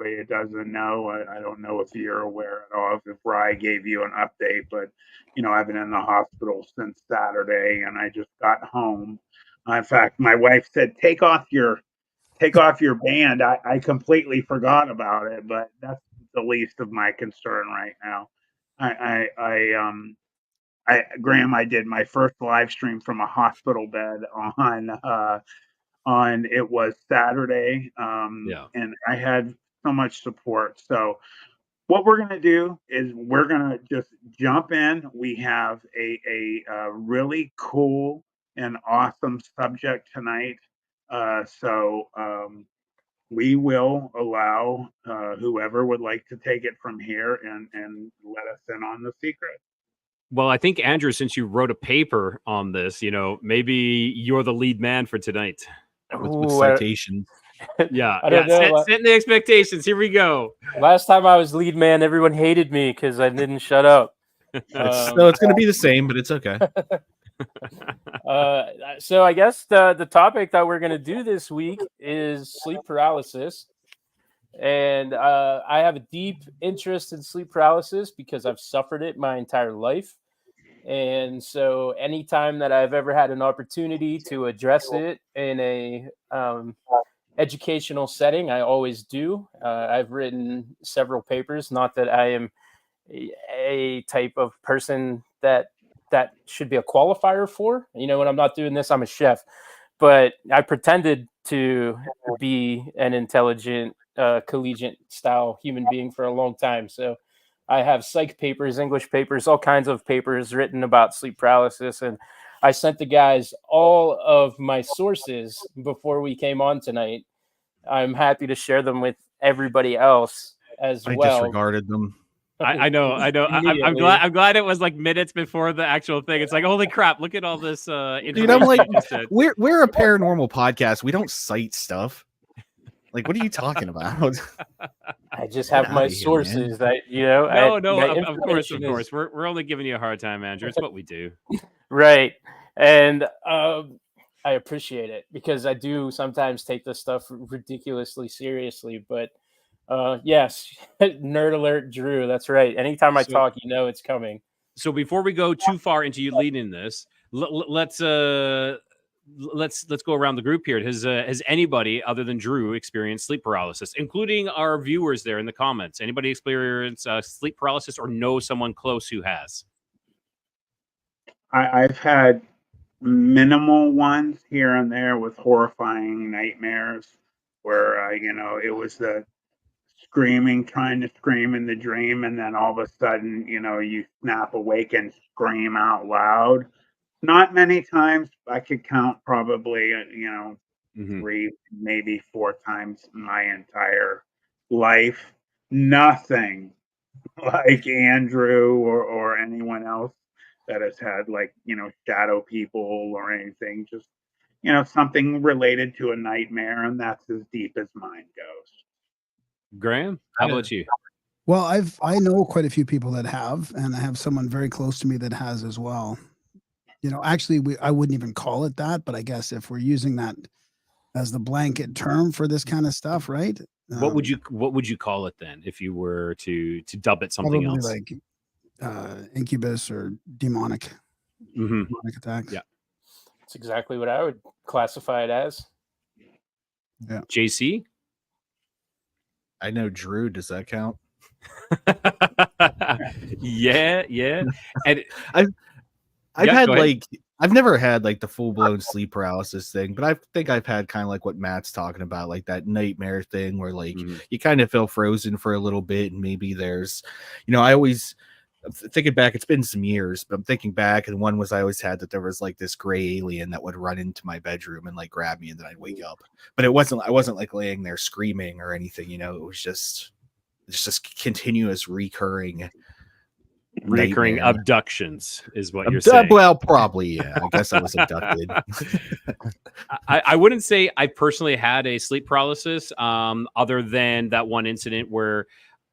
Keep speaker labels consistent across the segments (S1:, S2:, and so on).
S1: anybody that doesn't know, I don't know if you're aware at all, if Rye gave you an update, but, I've been in the hospital since Saturday and I just got home. In fact, my wife said, take off your band. I completely forgot about it, but that's the least of my concern right now. Graham, I did my first live stream from a hospital bed on it was Saturday, and I had so much support. So what we're gonna do is we're gonna just jump in. We have a really cool and awesome subject tonight. So we will allow whoever would like to take it from here and let us in on the secret.
S2: Well, I think, Andrew, since you wrote a paper on this, maybe you're the lead man for tonight.
S3: With citations.
S2: Yeah. Setting the expectations. Here we go.
S3: Last time I was lead man, everyone hated me because I didn't shut up.
S4: It's going to be the same, but it's okay.
S3: So I guess the topic that we're going to do this week is sleep paralysis. And I have a deep interest in sleep paralysis because I've suffered it my entire life. And so anytime that I've ever had an opportunity to address it in a educational setting, I always do. I've written several papers, not that I am a type of person that should be a qualifier for. When I'm not doing this, I'm a chef. But I pretended to be an intelligent, collegiate style human being for a long time. So I have psych papers, English papers, all kinds of papers written about sleep paralysis. And I sent the guys all of my sources before we came on tonight. I'm happy to share them with everybody else as well.
S4: I disregarded them.
S2: I know. I'm glad it was like minutes before the actual thing. It's like, holy crap, look at all this
S4: Dude, I'm like, we're a paranormal podcast. We don't cite stuff. Like, what are you talking about?
S3: I just have my sources that,
S2: of course. We're only giving you a hard time, Andrew. It's what we do.
S3: Right. And I appreciate it because I do sometimes take this stuff ridiculously seriously. But yes, nerd alert, Drew. That's right. Anytime I talk, it's coming.
S2: So before we go too far into you leading this, let's go around the group here. Has anybody other than Drew experienced sleep paralysis, including our viewers there in the comments? Anybody experience sleep paralysis or know someone close who has?
S1: I've had minimal ones here and there with horrifying nightmares where, it was the trying to scream in the dream. And then all of a sudden, you snap awake and scream out loud. Not many times. I could count probably, 3, maybe 4 times in my entire life. Nothing like Andrew or anyone else that has had shadow people or anything. Just, something related to a nightmare, and that's as deep as mine goes.
S2: Graham, how about you?
S5: Well, I know quite a few people that have, and I have someone very close to me that has as well. Actually, I wouldn't even call it that, but I guess if we're using that as the blanket term for this kind of stuff, right?
S2: What would you call it then if you were to dub it something else?
S5: Like incubus or demonic attack.
S2: Yeah,
S3: that's exactly what I would classify it as.
S5: Yeah,
S2: JC.
S4: I know Drew. Does that count?
S2: Yeah. And
S4: I've had I've never had like the full blown sleep paralysis thing, but I think I've had kind of like what Matt's talking about, like that nightmare thing where like you kind of feel frozen for a little bit, and maybe there's, I always thinking back, it's been some years, but I'm thinking back, and one was I always had that there was like this gray alien that would run into my bedroom and like grab me, and then I'd wake up. But I wasn't like laying there screaming or anything, it was just continuous recurring nightmare.
S2: Abductions is what you're saying.
S4: Well, probably, yeah. I guess I was abducted.
S2: I wouldn't say I personally had a sleep paralysis, other than that one incident where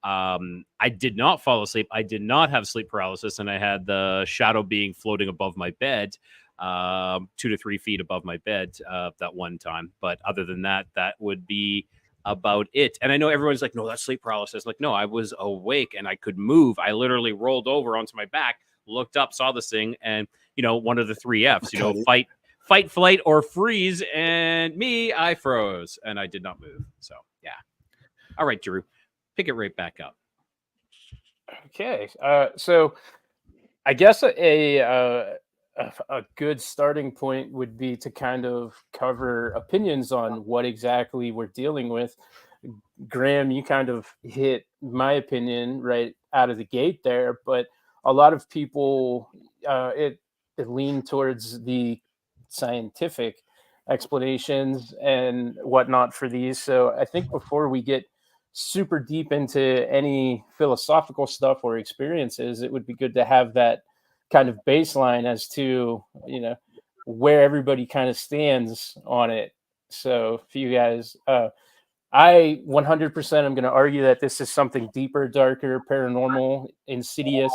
S2: I did not fall asleep. I did not have sleep paralysis, and I had the shadow being floating above my bed, 2 to 3 feet above my bed that one time. But other than that, that would be about it. And I know everyone's like, no, that's sleep paralysis. Like, no, I was awake and I could move. I literally rolled over onto my back, looked up, saw this thing, and one of the 3 F's, fight, flight, or freeze. And I froze and I did not move. So yeah. All right, Drew, pick it right back up.
S3: Okay. So I guess a good starting point would be to kind of cover opinions on what exactly we're dealing with. Graham, you kind of hit my opinion right out of the gate there, but a lot of people it lean towards the scientific explanations and whatnot for these. So I think before we get super deep into any philosophical stuff or experiences, it would be good to have that kind of baseline as to where everybody kind of stands on it. So for you guys, I 100% am going to argue that this is something deeper, darker, paranormal, insidious,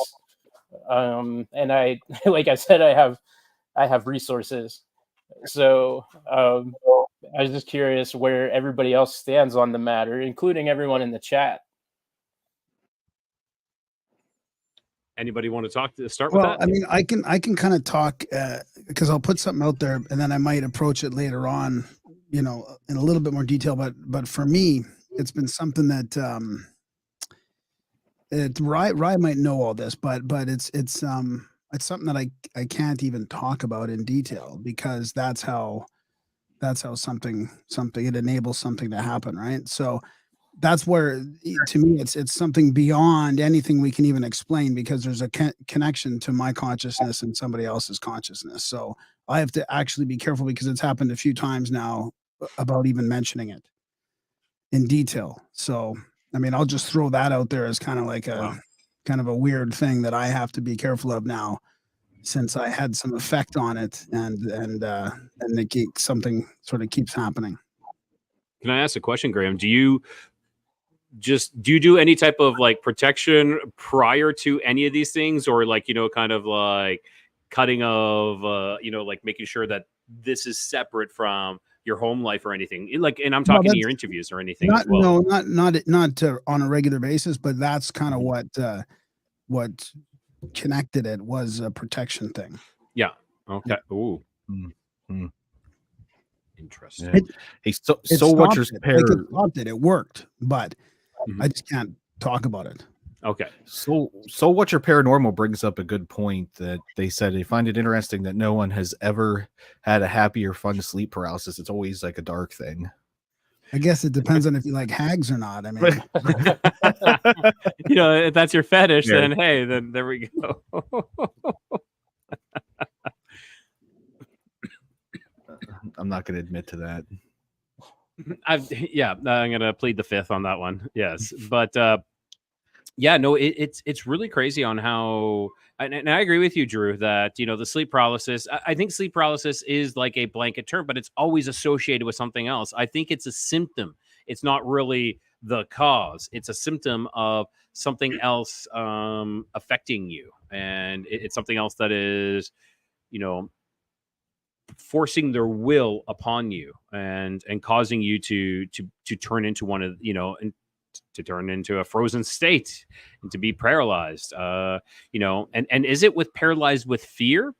S3: and I like I said, I have resources. So I was just curious where everybody else stands on the matter, including everyone in the chat.
S2: Anybody want to start with that?
S5: I mean, I can kind of talk because I'll put something out there and then I might approach it later on, in a little bit more detail. But for me, it's been something that Rye might know all this, but it's something that I can't even talk about in detail because that's how something it enables something to happen, right? So that's where, to me, it's something beyond anything we can even explain because there's a connection to my consciousness and somebody else's consciousness. So I have to actually be careful because it's happened a few times now about even mentioning it in detail. So, I mean, I'll just throw that out there as kind of like kind of a weird thing that I have to be careful of now, since I had some effect on it and something sort of keeps happening.
S2: Can I ask a question, Graham? Do you do any type of like protection prior to any of these things, or like kind of like cutting of like making sure that this is separate from your home life or anything? Like, and I'm talking to your interviews or anything.
S5: Not,
S2: as well.
S5: No, not on a regular basis, but that's kind of what connected it was a protection thing.
S2: Yeah. Okay.
S5: Yeah.
S2: Ooh.
S4: Mm-hmm.
S2: Interesting.
S4: Hey, so what's your
S5: it stopped it? It worked, but I just can't talk about it.
S2: Okay.
S4: So what your paranormal brings up a good point that they said they find it interesting that no one has ever had a happy or fun sleep paralysis. It's always like a dark thing.
S5: I guess it depends on if you like hags or not. I mean,
S2: if that's your fetish, then hey, then there we go.
S4: I'm not going to admit to that.
S2: I'm going to plead the fifth on that one. Yes, but it's really crazy on how, and I agree with you, Drew, that the sleep paralysis. I think sleep paralysis is like a blanket term, but it's always associated with something else. I think it's a symptom. It's not really the cause. It's a symptom of something else affecting you, and it's something else that is, forcing their will upon you and causing you to turn into one of and to turn into a frozen state and to be paralyzed. And is it paralyzed with fear,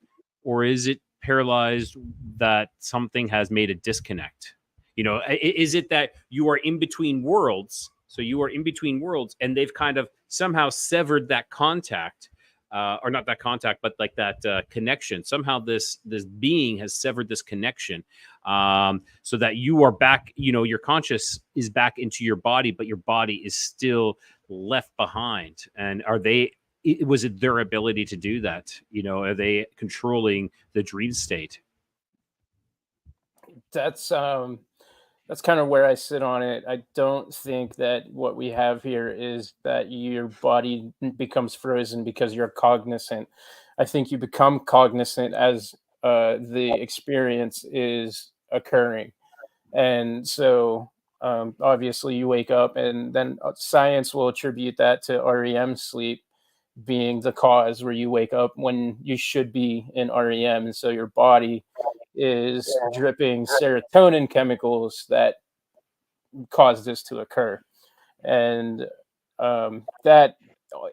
S2: or is it paralyzed that something has made a disconnect? Is it that you are in between worlds? So you are in between worlds and they've kind of somehow severed that contact, or not that contact, but like that connection. Somehow this being has severed this connection, so that you are back, your conscious is back into your body, but your body is still left behind. And was it their ability to do that? Are they controlling the dream state?
S3: That's kind of where I sit on it. I don't think that what we have here is that your body becomes frozen because you're cognizant. I think you become cognizant as the experience is occurring. And so obviously you wake up, and then science will attribute that to REM sleep being the cause, where you wake up when you should be in REM. And so your body is dripping serotonin chemicals that caused this to occur. And that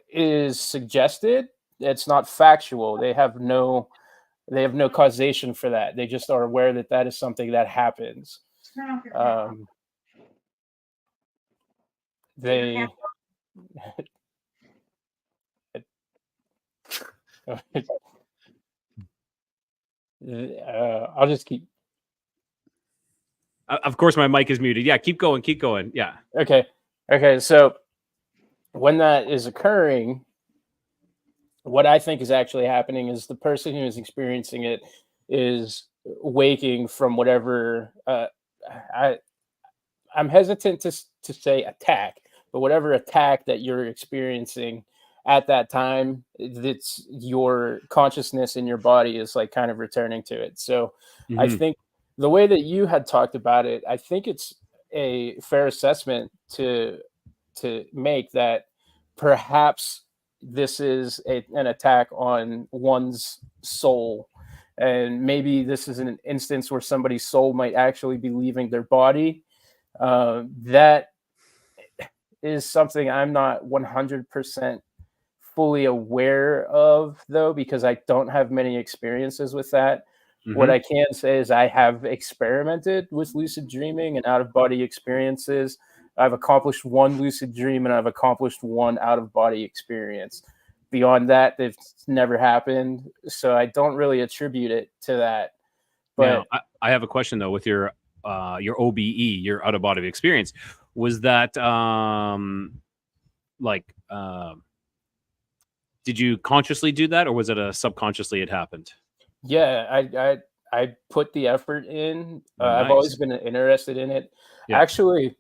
S3: is suggested. It's not factual. They have no causation for that. They just are aware that that is something that happens. They I'll just keep.
S2: Of course, my mic is muted. Yeah, keep going. Keep going. Yeah.
S3: Okay. So when that is occurring, what I think is actually happening is the person who is experiencing it is waking from whatever. I'm hesitant to say attack, but whatever attack that you're experiencing at that time, it's your consciousness in your body is like kind of returning to it. So I think the way that you had talked about it, I think it's a fair assessment to make that perhaps this is an attack on one's soul. And maybe this is an instance where somebody's soul might actually be leaving their body. That is something I'm not 100% fully aware of, though, because I don't have many experiences with that. What I can say is I have experimented with lucid dreaming and out-of-body experiences. I've accomplished one lucid dream and I've accomplished one out-of-body experience. Beyond that, it's never happened. So I don't really attribute it to that. But
S2: now, I have a question, though, with your OBE, your out-of-body experience. Was that did you consciously do that, or was it subconsciously it happened?
S3: Yeah, I put the effort in.
S2: Nice.
S3: I've always been interested in it.
S2: Yeah.
S3: Actually,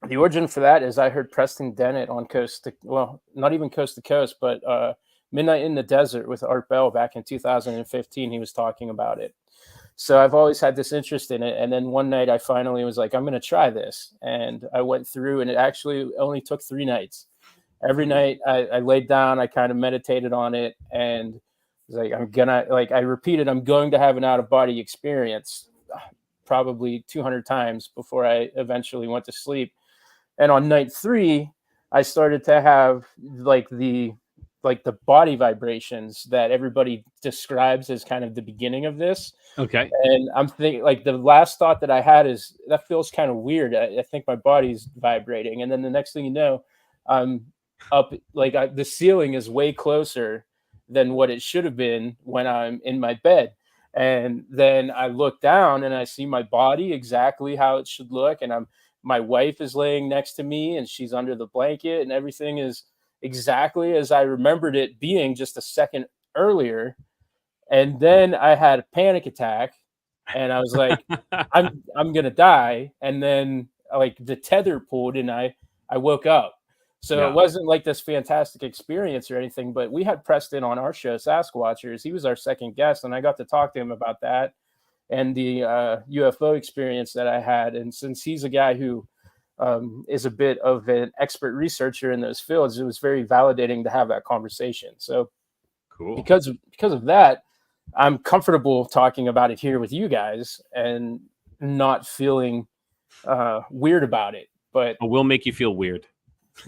S3: the origin for that is I heard Preston Dennett on not even Coast to Coast, but Midnight in the Desert with Art Bell back in 2015. He was talking about it. So I've always had this interest in it. And then one night I finally was like, I'm going to try this. And I went through, and it actually only took 3 nights. Every night I laid down, I kind of meditated on it, and like I repeated, I'm going to have an out-of-body experience probably 200 times before I eventually went to sleep. And on night 3, I started to have the body vibrations that everybody describes as kind of the beginning of this.
S2: Okay.
S3: And I'm thinking, like, the last thought that I had is that feels kind of weird. I think my body's vibrating. And then the next thing you know, I'm up, the ceiling is way closer than what it should have been when I'm in my bed. And then I look down and I see my body exactly how it should look. And my wife is laying next to me and she's under the blanket, and everything is exactly as I remembered it being just a second earlier. And then I had a panic attack and I was like, I'm going to die. And then the tether pulled and I woke up. So It wasn't like this fantastic experience or anything, but we had Preston on our show, Sasquatchers. He was our second guest, and I got to talk to him about that and the UFO experience that I had. And since he's a guy who is a bit of an expert researcher in those fields, it was very validating to have that conversation. So
S2: cool.
S3: Because of that, I'm comfortable talking about it here with you guys and not feeling weird about it. But
S2: we'll make you feel weird.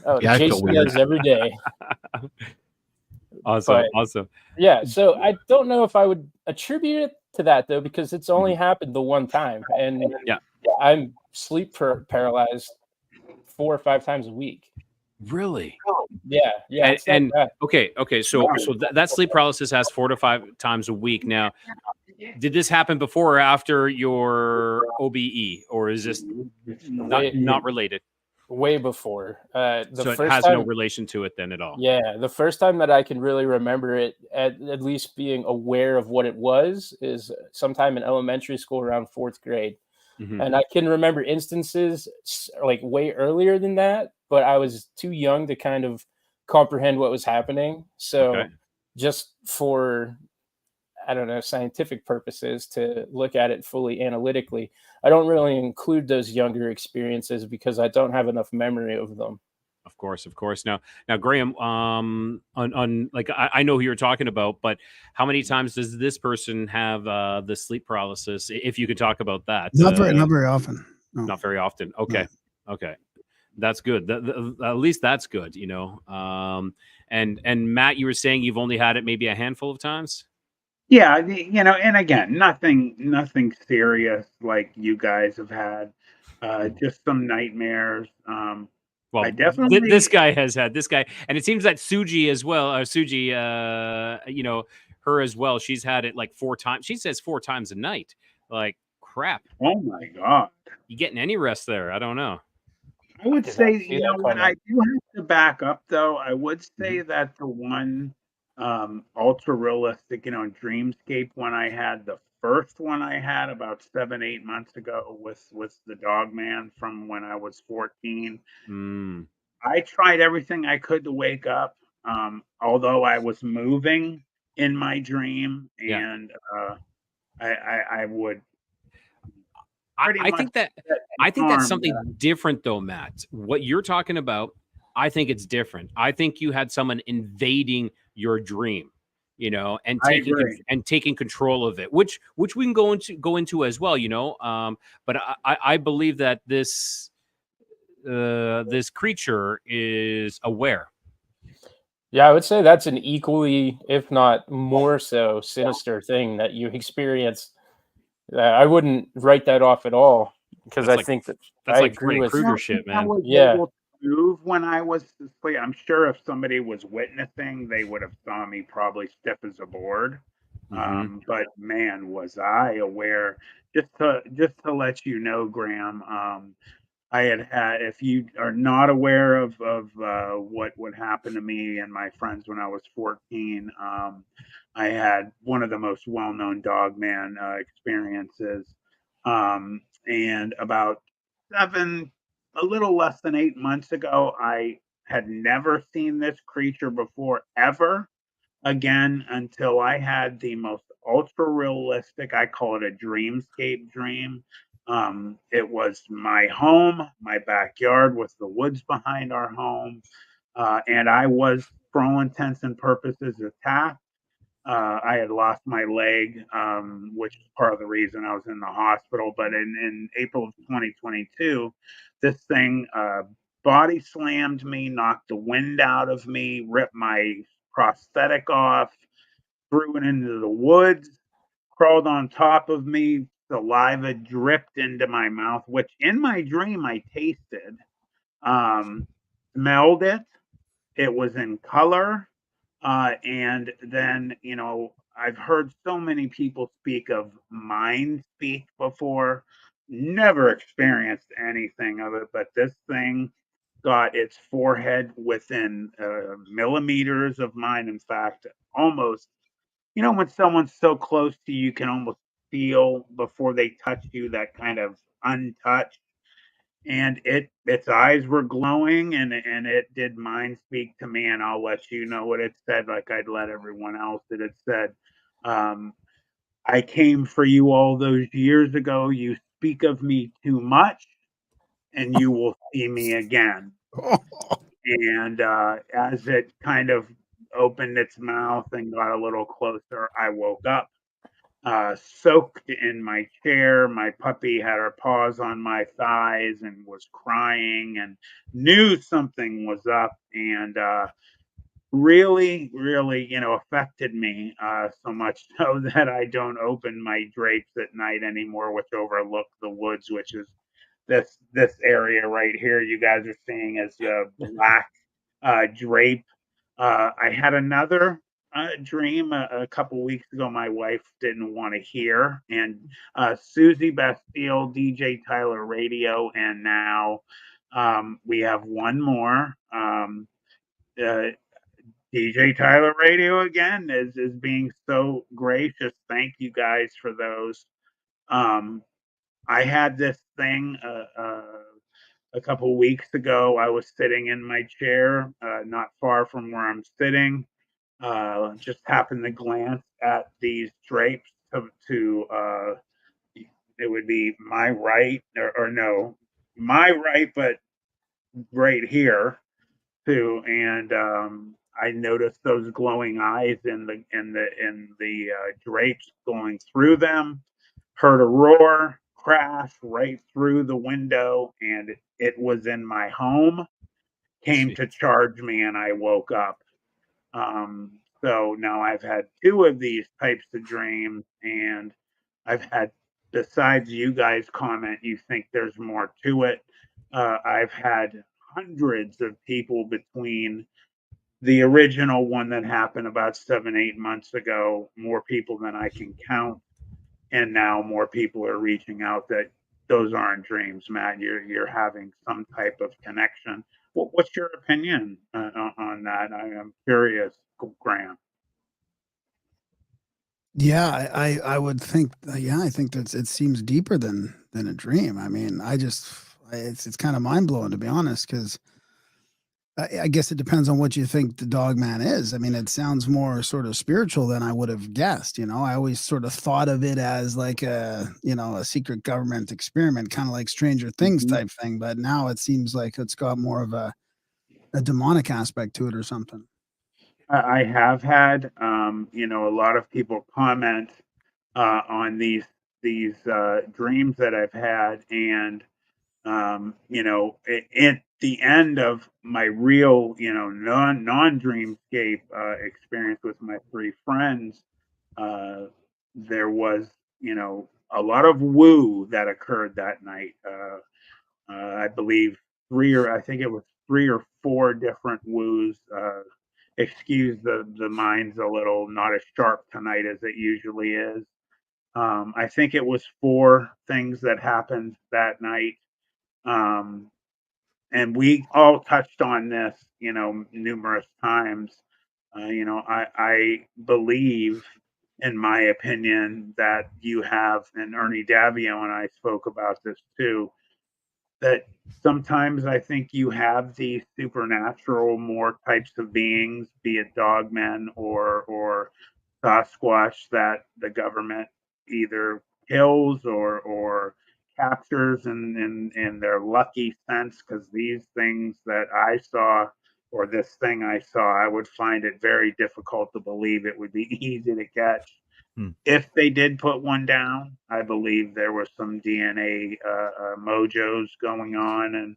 S3: Oh, yeah, Jason does every day.
S2: Awesome.
S3: Yeah, so I don't know if I would attribute it to that, though, because it's only happened the one time, and I'm sleep paralyzed 4 or 5 times a week.
S2: Really?
S3: Yeah.
S2: And okay. So that sleep paralysis has 4 to 5 times a week. Now, did this happen before or after your OBE, or is this not related?
S3: Way before.
S2: So it has no relation to it then at all.
S3: Yeah, the first time that I can really remember it, at least being aware of what it was, is sometime in elementary school around 4th grade. And I can remember instances way earlier than that, but I was too young to kind of comprehend what was happening. So just for, I don't know, scientific purposes, to look at it fully analytically, I don't really include those younger experiences because I don't have enough memory of them.
S2: Of course. Now, Graham, I know who you're talking about, but how many times does this person have the sleep paralysis? If you could talk about that.
S5: Not very often.
S2: No. Not very often. Okay. Okay. That's good. At least that's good, you know. And Matt, you were saying you've only had it maybe a handful of times.
S1: Yeah, you know, and again, nothing serious like you guys have had. Just some nightmares.
S2: Well,
S1: I definitely,
S2: this guy has had this guy, and it seems that Suji as well. Suji, you know, her as well. She's had it like 4 times. She says 4 times a night. Like crap.
S1: oh my God.
S2: You getting any rest there? I don't know.
S1: I would
S3: did not
S1: say,
S3: see
S1: you know
S3: that
S1: what, I
S3: coming.
S1: do have to back up though. I would say
S2: Mhm.
S1: that the one ultra realistic, you know, dreamscape one I had, the first one I had about 7, 8 months ago with the dog man from when I was 14.
S2: Mm,
S1: I tried everything I could to wake up, although I was moving in my dream,
S2: yeah.
S1: and I would pretty
S2: I
S1: much
S2: think that
S1: set the
S2: I think that's
S1: alarm
S2: something
S1: that
S2: different though, Matt. What you're talking about, I think it's different. I think you had someone invading your dream, you know, and
S1: I agree.
S2: taking control of it, which we can go into as well, you know. But I believe that this creature is aware.
S3: Yeah, I would say that's an equally, if not more so, sinister thing that you experience. I wouldn't write that off at all because
S2: That's
S3: I
S2: like
S3: think that
S2: that's
S3: I
S2: like
S3: agree
S2: Freddy
S3: with.
S2: Krueger
S1: No,
S2: shit,
S1: I
S2: man.
S1: was
S3: Yeah,
S1: able to move when I was asleep. I'm sure if somebody was witnessing, they would have saw me probably stiff as a board.
S2: Hmm.
S1: But man, was I aware. Just to let you know, Graham. I had, if you are not aware of what would happen to me and my friends when I was 14, I had one of the most well-known dogman experiences. And about a little less than 8 months ago, I had never seen this creature before ever again until I had the most ultra realistic, I call it a dreamscape dream. It was my home, my backyard with the woods behind our home. And I was, for all intents and purposes, attacked. I had lost my leg, which is part of the reason I was in the hospital. But in April of 2022, this thing body slammed me, knocked the wind out of me, ripped my prosthetic off, threw it into the woods, crawled on top of me. Saliva dripped into my mouth, which in my dream I tasted, um, smelled it. It was in color. And then, you know, I've heard so many people speak of mind speak before, never experienced anything of it, but this thing got its forehead within millimeters of mine. In fact, almost, you know, when someone's so close to you, you can almost feel before they touch you that kind of untouched, and its eyes were glowing, and it did mind speak to me, and I'll let you know what it said like I'd let everyone else. That it said, um, I came for you all those years ago. You speak of me too much, and you will see me again. And as it kind of opened its mouth and got a little closer, I woke up, soaked in my chair. My puppy had her paws on my thighs and was crying and knew something was up, and really, really, you know, affected me so much so that I don't open my drapes at night anymore, which overlook the woods, which is this area right here. You guys are seeing as a black drape. I had another dream a couple weeks ago. My wife didn't want to hear, and Susie Bastille, DJ Tyler Radio, and now we have one more. Uh, DJ Tyler Radio again is being so gracious. Thank you guys for those. Um, I had this thing a couple weeks ago. I was sitting in my chair, not far from where I'm sitting. Just happened to glance at these drapes to it would be my right, or no, my right, but right here too, and I noticed those glowing eyes in the drapes going through them. Heard a roar, crash right through the window, and it was in my home came to charge me, and I woke up. So now I've had two of these types of dreams, and I've had, besides you guys comment, you think there's more to it. I've had hundreds of people between the original one that happened about 7, 8 months ago, more people than I can count. And now more people are reaching out that those aren't dreams, Matt. You're having some type of connection. What's your opinion on that? I am curious, Graham.
S5: Yeah, I would think. Yeah, I think that it seems deeper than a dream. I mean, it's kind of mind blowing, to be honest, because I guess it depends on what you think the dog man is. I mean, it sounds more sort of spiritual than I would have guessed. I always sort of thought of it as like a secret government experiment, kind of like Stranger Things
S1: Mm-hmm.
S5: type thing. But now it seems like it's got more of a demonic aspect to it or something.
S1: I have had, a lot of people comment on these dreams that I've had, and at the end of my real, non dreamscape experience with my three friends, there was, a lot of woo that occurred that night. I believe I think it was 3 or 4 different woos. Excuse the mind's a little not as sharp tonight as it usually is. I think it was 4 things that happened that night. Um, and we all touched on this, numerous times. I believe, in my opinion, that you have, and Ernie Davio and I spoke about this too, that sometimes I think you have these supernatural more types of beings, be it dogmen or Sasquatch, that the government either kills or captures in their lucky sense, because these things that I saw, or this thing I saw, I would find it very difficult to believe it would be easy to catch. If they did put one down, I believe there was some DNA mojos going on, and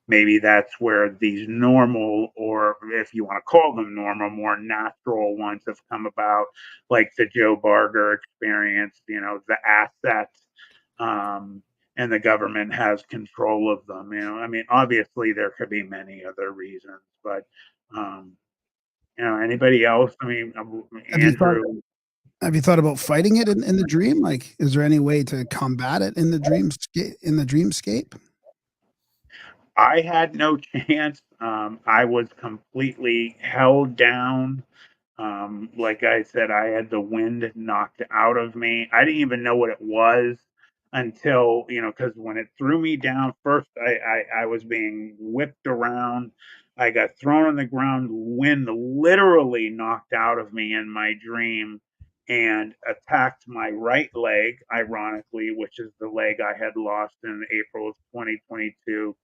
S1: maybe that's where these normal, or if you want to call them normal, more natural ones have come about, like the Joe Barger experience, the assets, and the government has control of them. I mean, obviously there could be many other reasons, but anybody else? I mean,
S5: Have you thought
S1: Andrew.
S5: Have you thought about fighting it in the dream? Like, is there any way to combat it in the dreamscape?
S1: I had no chance. I was completely held down. Like I said, I had the wind knocked out of me. I didn't even know what it was until, because when it threw me down, first I was being whipped around. I got thrown on the ground. Wind literally knocked out of me in my dream and attacked my right leg, ironically, which is the leg I had lost in April of 2022.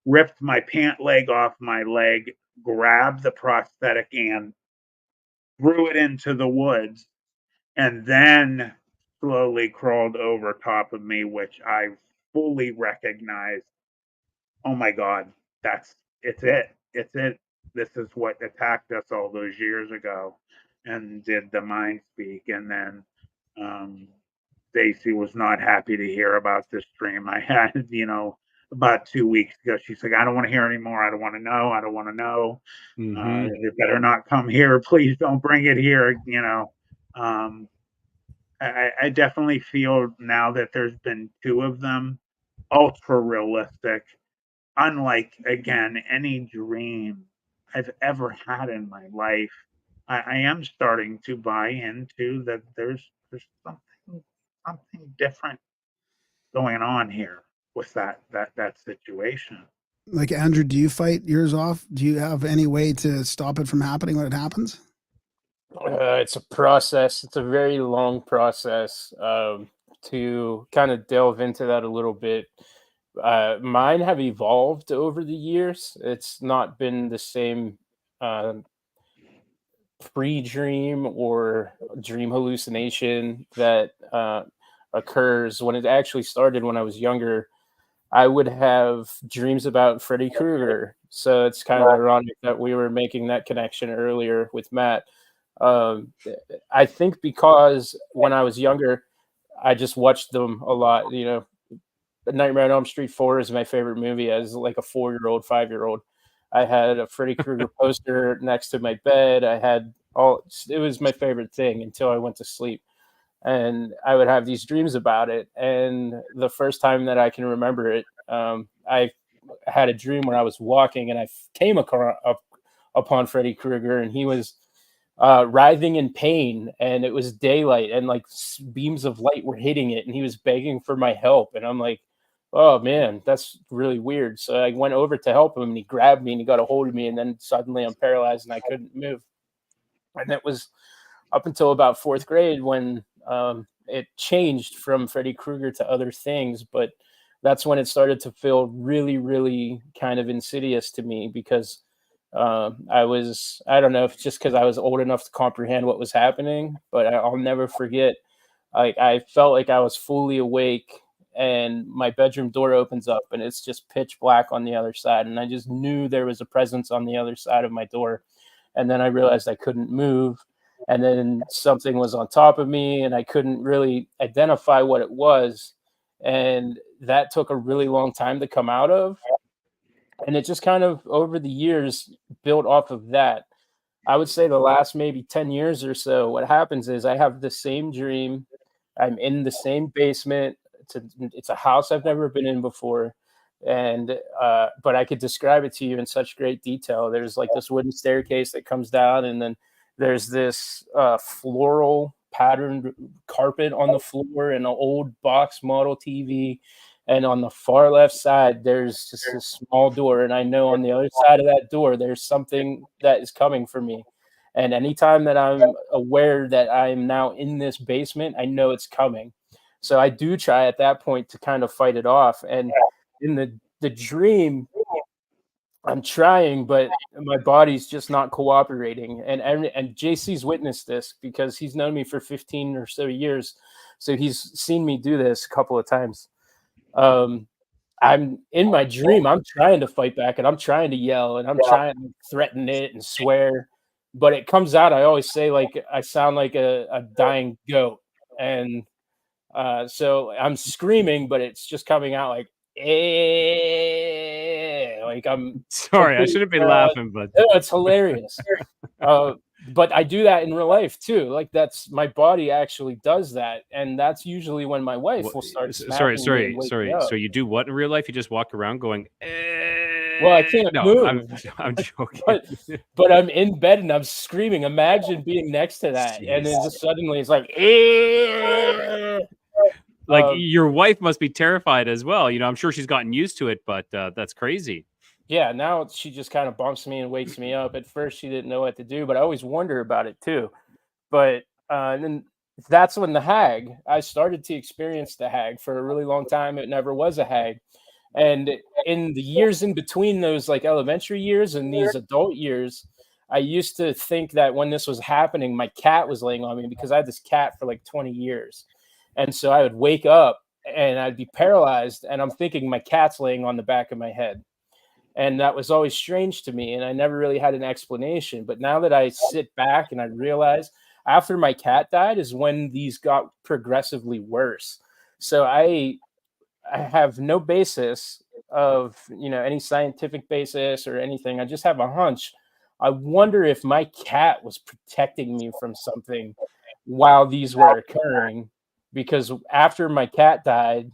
S1: Ripped my pant leg off my leg, grabbed the prosthetic and threw it into the woods, and then slowly crawled over top of me, which I fully recognized. Oh my God, it's it. It's it. This is what attacked us all those years ago, and did the mind speak. And then um, Stacy was not happy to hear about this dream I had, about 2 weeks ago. She's like, I don't want to hear anymore. I don't want to know. I don't want to know. You better not come here. Please don't bring it here. Um, I definitely feel now that there's been 2 of them, ultra realistic, unlike, again, any dream I've ever had in my life. I am starting to buy into that there's something different going on here with that situation.
S5: Like, Andrew, do you fight yours off? Do you have any way to stop it from happening when it happens?
S3: It's a process. It's a very long process. To kind of delve into that a little bit, mine have evolved over the years. It's not been the same pre-dream or dream hallucination that occurs when it actually started when I was younger. I would have dreams about Freddy Krueger. So it's kind of ironic that we were making that connection earlier with Matt. Um, I think because when I was younger, I just watched them a lot. You know, Nightmare on Elm Street 4 is my favorite movie as like a 4-year-old, 5-year-old. I had a Freddy Krueger poster next to my bed. I had it was my favorite thing until I went to sleep. And I would have these dreams about it. And the first time that I can remember it, I had a dream where I was walking and I came upon Freddy Krueger, and he was writhing in pain, and it was daylight, and like beams of light were hitting it, and he was begging for my help. And I'm like, oh man, that's really weird. So I went over to help him, and he grabbed me and he got a hold of me, and then suddenly I'm paralyzed and I couldn't move. And that was up until about 4th grade when it changed from Freddy Krueger to other things. But that's when it started to feel really, really kind of insidious to me, because I don't know if it's just because I was old enough to comprehend what was happening, but I'll never forget. I felt like I was fully awake, and my bedroom door opens up and it's just pitch black on the other side. And I just knew there was a presence on the other side of my door. And then I realized I couldn't move. And then something was on top of me and I couldn't really identify what it was. And that took a really long time to come out of. And it just kind of over the years built off of that. I would say the last maybe 10 years or so, what happens is I have the same dream. I'm in the same basement. It's a house I've never been in before. And but I could describe it to you in such great detail. There's like this wooden staircase that comes down, and then there's this floral patterned carpet on the floor and an old box model TV. And on the far left side, there's just a small door. And I know on the other side of that door, there's something that is coming for me. And anytime that I'm aware that I'm now in this basement, I know it's coming. So I do try at that point to kind of fight it off. And in the dream, I'm trying, but my body's just not cooperating. And JC's witnessed this because he's known me for 15 or so years. So he's seen me do this a couple of times. I'm in my dream, I'm trying to fight back and I'm trying to yell and I'm trying to threaten it and swear, but it comes out. I always say like I sound like a dying goat. And so I'm screaming, but it's just coming out like, like I'm
S2: sorry, I shouldn't be laughing, but
S3: it's hilarious. But I do that in real life too. Like that's my body actually does that, and that's usually when my wife will start.
S2: Sorry. So you do what in real life? You just walk around going.
S3: Well, I can't move.
S2: I'm joking.
S3: but I'm in bed and I'm screaming. Imagine being next to that, and then just suddenly it's like.
S2: Like your wife must be terrified as well. You know, I'm sure she's gotten used to it, but that's crazy.
S3: Yeah, now she just kind of bumps me and wakes me up. At first, she didn't know what to do, but I always wonder about it too. But then that's when I started to experience the hag for a really long time. It never was a hag. And in the years in between those like elementary years and these adult years, I used to think that when this was happening, my cat was laying on me because I had this cat for like 20 years. And so I would wake up and I'd be paralyzed and I'm thinking my cat's laying on the back of my head. And that was always strange to me. And I never really had an explanation. But now that I sit back and I realize after my cat died is when these got progressively worse. So I have no basis of, any scientific basis or anything. I just have a hunch. I wonder if my cat was protecting me from something while these were occurring, because after my cat died,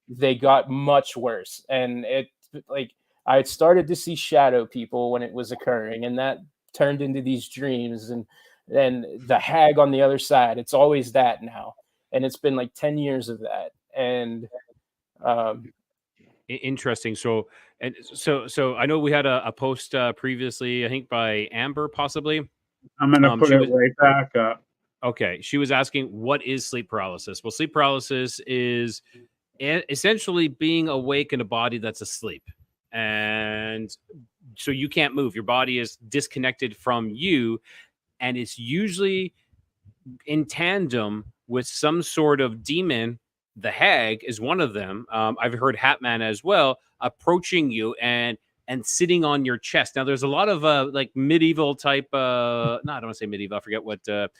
S3: they got much worse. And I had started to see shadow people when it was occurring, and that turned into these dreams. And then the hag on the other side, it's always that now. And it's been like 10 years of that. And
S2: interesting. So I know we had a post previously, I think by Amber, possibly.
S1: I'm going to put it right back up.
S2: Okay. She was asking, what is sleep paralysis? Well, sleep paralysis is essentially being awake in a body that's asleep. And so you can't move. Your body is disconnected from you. And it's usually in tandem with some sort of demon the hag is one of them. I've heard Hatman as well approaching you and sitting on your chest. Now, there's a lot of like medieval type. No, I don't want to say medieval. I forget what
S1: Here's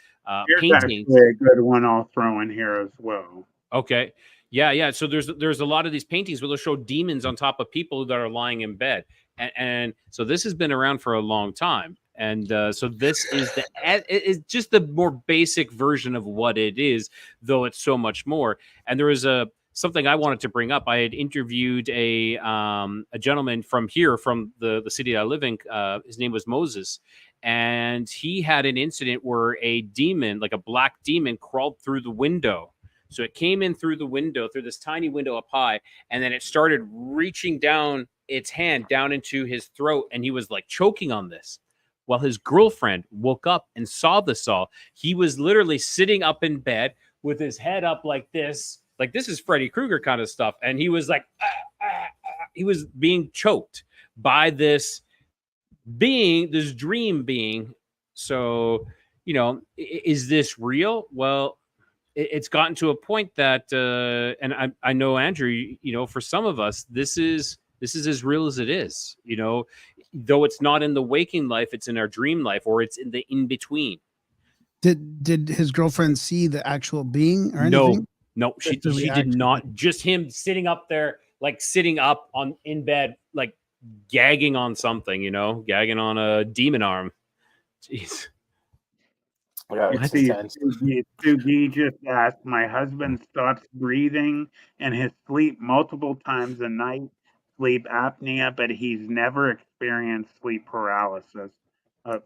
S2: paintings.
S1: actually a good one I'll throw in here as well.
S2: Okay, yeah. So there's a lot of these paintings where they'll show demons on top of people that are lying in bed, and so this has been around for a long time. And so this is it's just the more basic version of what it is, though it's so much more. And there is something I wanted to bring up. I had interviewed a gentleman from here, from the city that I live in. His name was Moses, and he had an incident where a demon, like a black demon, crawled through the window. So it came in through the window, through this tiny window up high, and then it started reaching down its hand down into his throat, and he was like choking on this. Well, his girlfriend woke up and saw this all. He was literally sitting up in bed with his head up like this is Freddy Krueger kind of stuff. And he was like, he was being choked by this being, this dream being. So, is this real? Well, it's gotten to a point that, and I know, Andrew, for some of us, this is as real as it is, though it's not in the waking life, it's in our dream life, or it's in the in-between.
S5: Did his girlfriend see the actual being or anything?
S2: No, she did not. Just him sitting up there, like sitting up in bed, like gagging on something, gagging on a demon arm. Jeez.
S3: Yeah,
S1: Sugi just asked, my husband stops breathing in his sleep multiple times a night, sleep apnea, but he's never experienced sleep paralysis.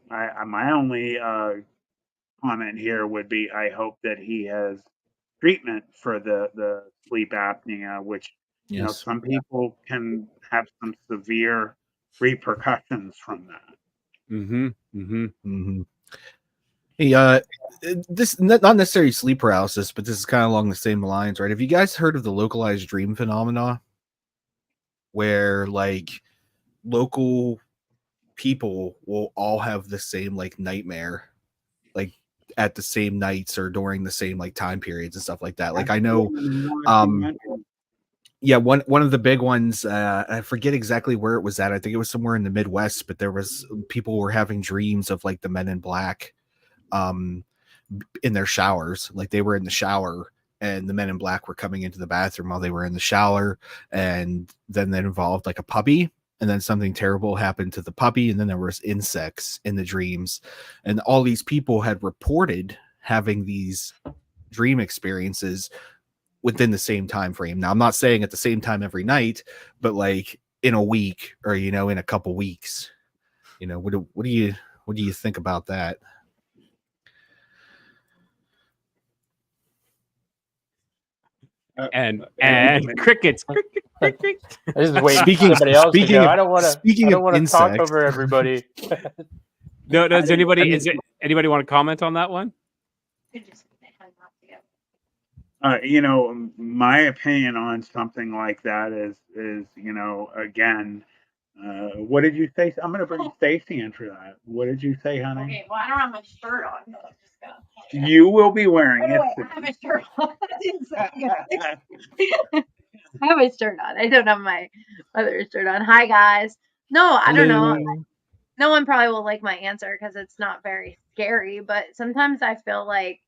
S1: My only comment here would be, I hope that he has treatment for the sleep apnea, which, some people can have some severe repercussions from that.
S4: This not necessarily sleep paralysis, but this is kind of along the same lines, right? Have you guys heard of the localized dream phenomena, where like local people will all have the same like nightmare, like at the same nights or during the same like time periods and stuff like that? Like I know, yeah, one of the big ones, I forget exactly where it was at. I think it was somewhere in the Midwest, but there was people were having dreams of like the Men in Black in their showers. Like they were in the shower and the Men in Black were coming into the bathroom while they were in the shower, and then that involved like a puppy, and then something terrible happened to the puppy, and then there was insects in the dreams, and all these people had reported having these dream experiences within the same time frame. Now I'm not saying at the same time every night, but like in a week or in a couple weeks. What do you think about that?
S2: And crickets.
S3: I just wait. Somebody else to go. I don't want to talk over everybody.
S2: No. Does anybody want to comment on that one?
S1: My opinion on something like that is again, what did you say? I'm going to bring Stacy into that. What did you say, honey?
S6: Okay, well, I don't have my shirt on.
S1: You will be wearing it.
S6: I have a shirt on. I have a shirt on. I don't have my other shirt on. Hi, guys. No, I don't know. No one probably will like my answer because it's not very scary, but sometimes I feel like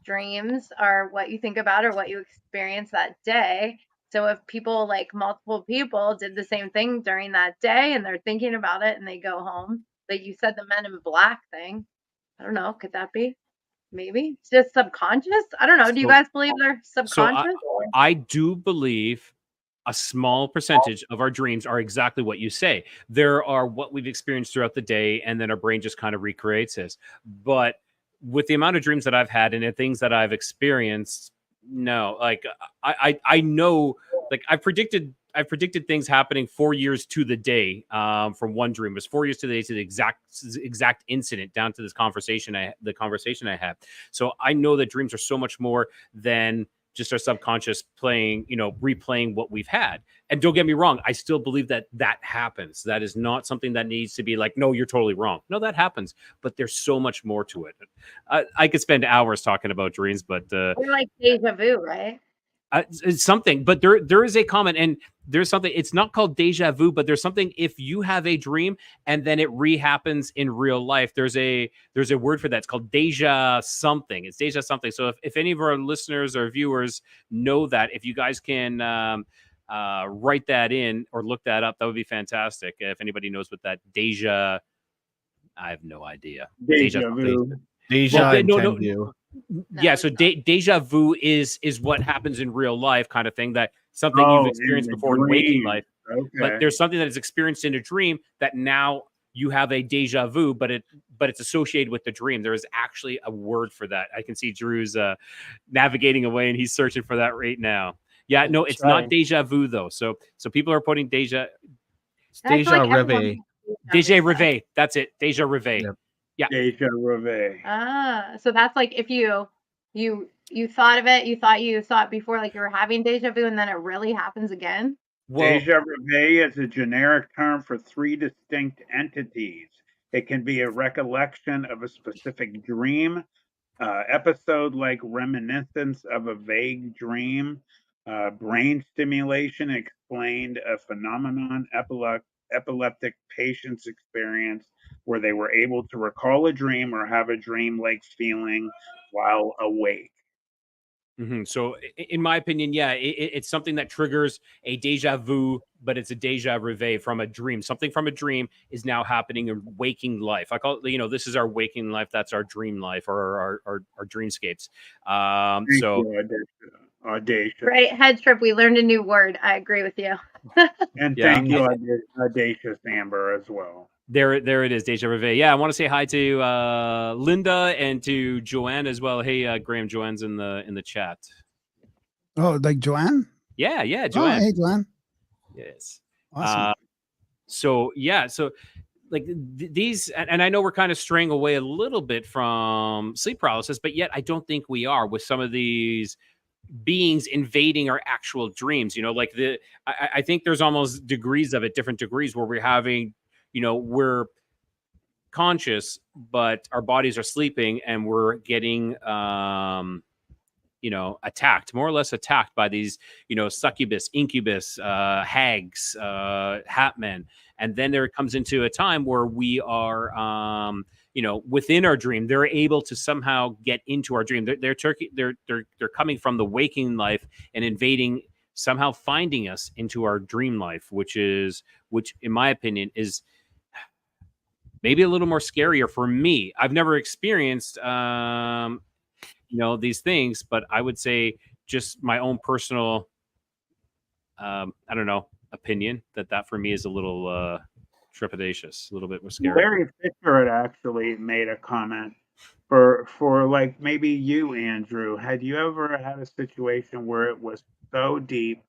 S6: dreams are what you think about or what you experience that day. So if people, like multiple people, did the same thing during that day and they're thinking about it and they go home, like you said, the Men in Black thing, I don't know, could that be? Maybe it's just subconscious. I don't know. Do you guys believe they're subconscious?
S2: So I do believe a small percentage of our dreams are exactly what you say. There are what we've experienced throughout the day, and then our brain just kind of recreates this. But with the amount of dreams that I've had and the things that I've experienced, no, like I know, like I've predicted things happening 4 years to the day from one dream. It was 4 years to the day to the exact incident, down to this conversation I had. So I know that dreams are so much more than just our subconscious playing, replaying what we've had. And don't get me wrong, I still believe that happens. That is not something that needs to be like, no, you're totally wrong. No, that happens, but there's so much more to it. I could spend hours talking about dreams, but
S6: they're like deja vu, right?
S2: It's something, but there is a comment, and there's something. It's not called deja vu, but there's something. If you have a dream and then it rehappens in real life, there's a word for that. It's called deja something. It's deja something. So if any of our listeners or viewers know that, if you guys can write that in or look that up, that would be fantastic. If anybody knows what that deja, I have no idea.
S1: Deja vu.
S4: Deja
S2: well,
S4: no.
S2: Yeah, so deja vu is what happens in real life, kind of thing. That something you've experienced before in waking life, but there's something that is experienced in a dream that now you have a deja vu, but it's associated with the dream. There is actually a word for that. I can see Drew's navigating away, and he's searching for that right now. Yeah, no, it's not deja vu though. So people are putting deja
S4: revé.
S2: Deja revé. That's it. Deja revé.
S4: Yep.
S2: Yeah.
S1: Deja revé.
S6: So that's like if you thought of it, you thought it before, like you were having deja vu, and then it really happens again.
S1: Well, deja revé is a generic term for 3 distinct entities. It can be a recollection of a specific dream, episode like reminiscence of a vague dream, brain stimulation explained a phenomenon epileptic patients experience where they were able to recall a dream or have a dream-like feeling while awake.
S2: Mm-hmm. So, in my opinion, yeah, it's something that triggers a deja vu, but it's a deja revé from a dream. Something from a dream is now happening in waking life. I call it, this is our waking life. That's our dream life or our dreamscapes.
S1: Audacious.
S6: Right, head trip. We learned a new word. I agree with you.
S1: And thank you, Audacious Amber, as well.
S2: There it is, deja vu. Yeah, I want to say hi to Linda and to Joanne as well. Hey, Graham, Joanne's in the chat.
S5: Oh, like Joanne?
S2: Yeah, Joanne.
S5: Oh, hey, Joanne.
S2: Yes.
S5: Awesome.
S2: So like these, and I know we're kind of straying away a little bit from sleep paralysis, but yet I don't think we are with some of these beings invading our actual dreams. Like I think there's almost degrees of it, different degrees where we're having, we're conscious, but our bodies are sleeping and we're getting, attacked, more or less attacked by these, succubus, incubus, hags, hatmen. And then there comes into a time where we are, within our dream, they're able to somehow get into our dream. They're coming from the waking life and invading, somehow finding us into our dream life, which in my opinion is maybe a little more scarier for me. I've never experienced, these things, but I would say just my own personal, opinion that for me is a little trepidatious, a little bit more scary.
S1: Larry Fisher had actually made a comment for like maybe you, Andrew. Had you ever had a situation where it was so deep,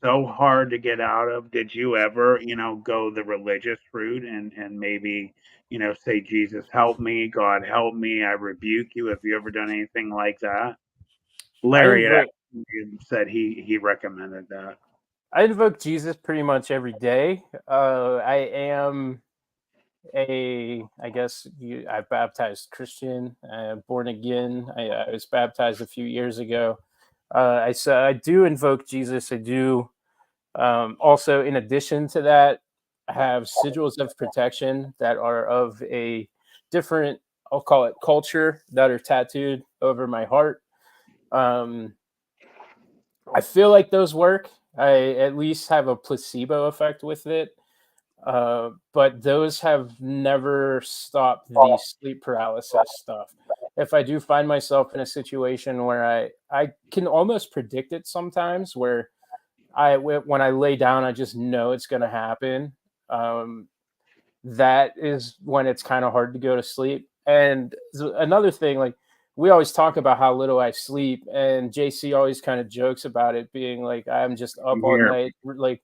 S1: so hard to get out of? Did you ever, go the religious route and maybe, say, Jesus, help me, God, help me, I rebuke you? Have you ever done anything like that? Larry said he recommended that.
S3: I invoke Jesus pretty much every day. I am I baptized Christian, born again. I was baptized a few years ago. I do invoke Jesus. I do. Also, in addition to that, I have sigils of protection that are of a different, I'll call it culture, that are tattooed over my heart. I feel like those work. I at least have a placebo effect with it. But those have never stopped the sleep paralysis stuff. If I do find myself in a situation where I can almost predict it sometimes, where when I lay down, I just know it's going to happen. That is when it's kind of hard to go to sleep. And another thing, like, we always talk about how little I sleep, and JC always kind of jokes about it being like, I'm just up all night, like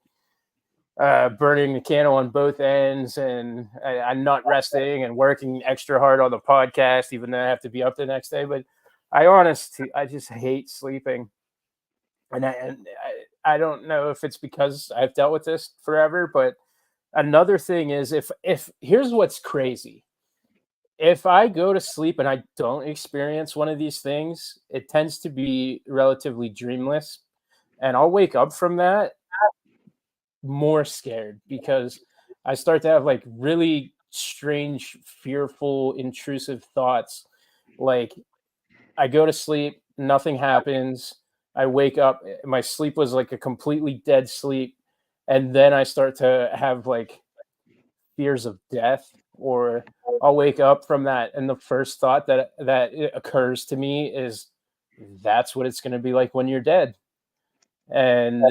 S3: burning the candle on both ends, and I'm not resting and working extra hard on the podcast, even though I have to be up the next day. But I just hate sleeping. And I don't know if it's because I've dealt with this forever, but another thing is if here's what's crazy. If I go to sleep and I don't experience one of these things, it tends to be relatively dreamless. and I'll wake up from that more scared because I start to have like really strange, fearful, intrusive thoughts. Like I go to sleep, nothing happens. I wake up, my sleep was like a completely dead sleep. And then I start to have like fears of death, or I'll wake up from that. And the first thought that occurs to me is that's what it's going to be like when you're dead. And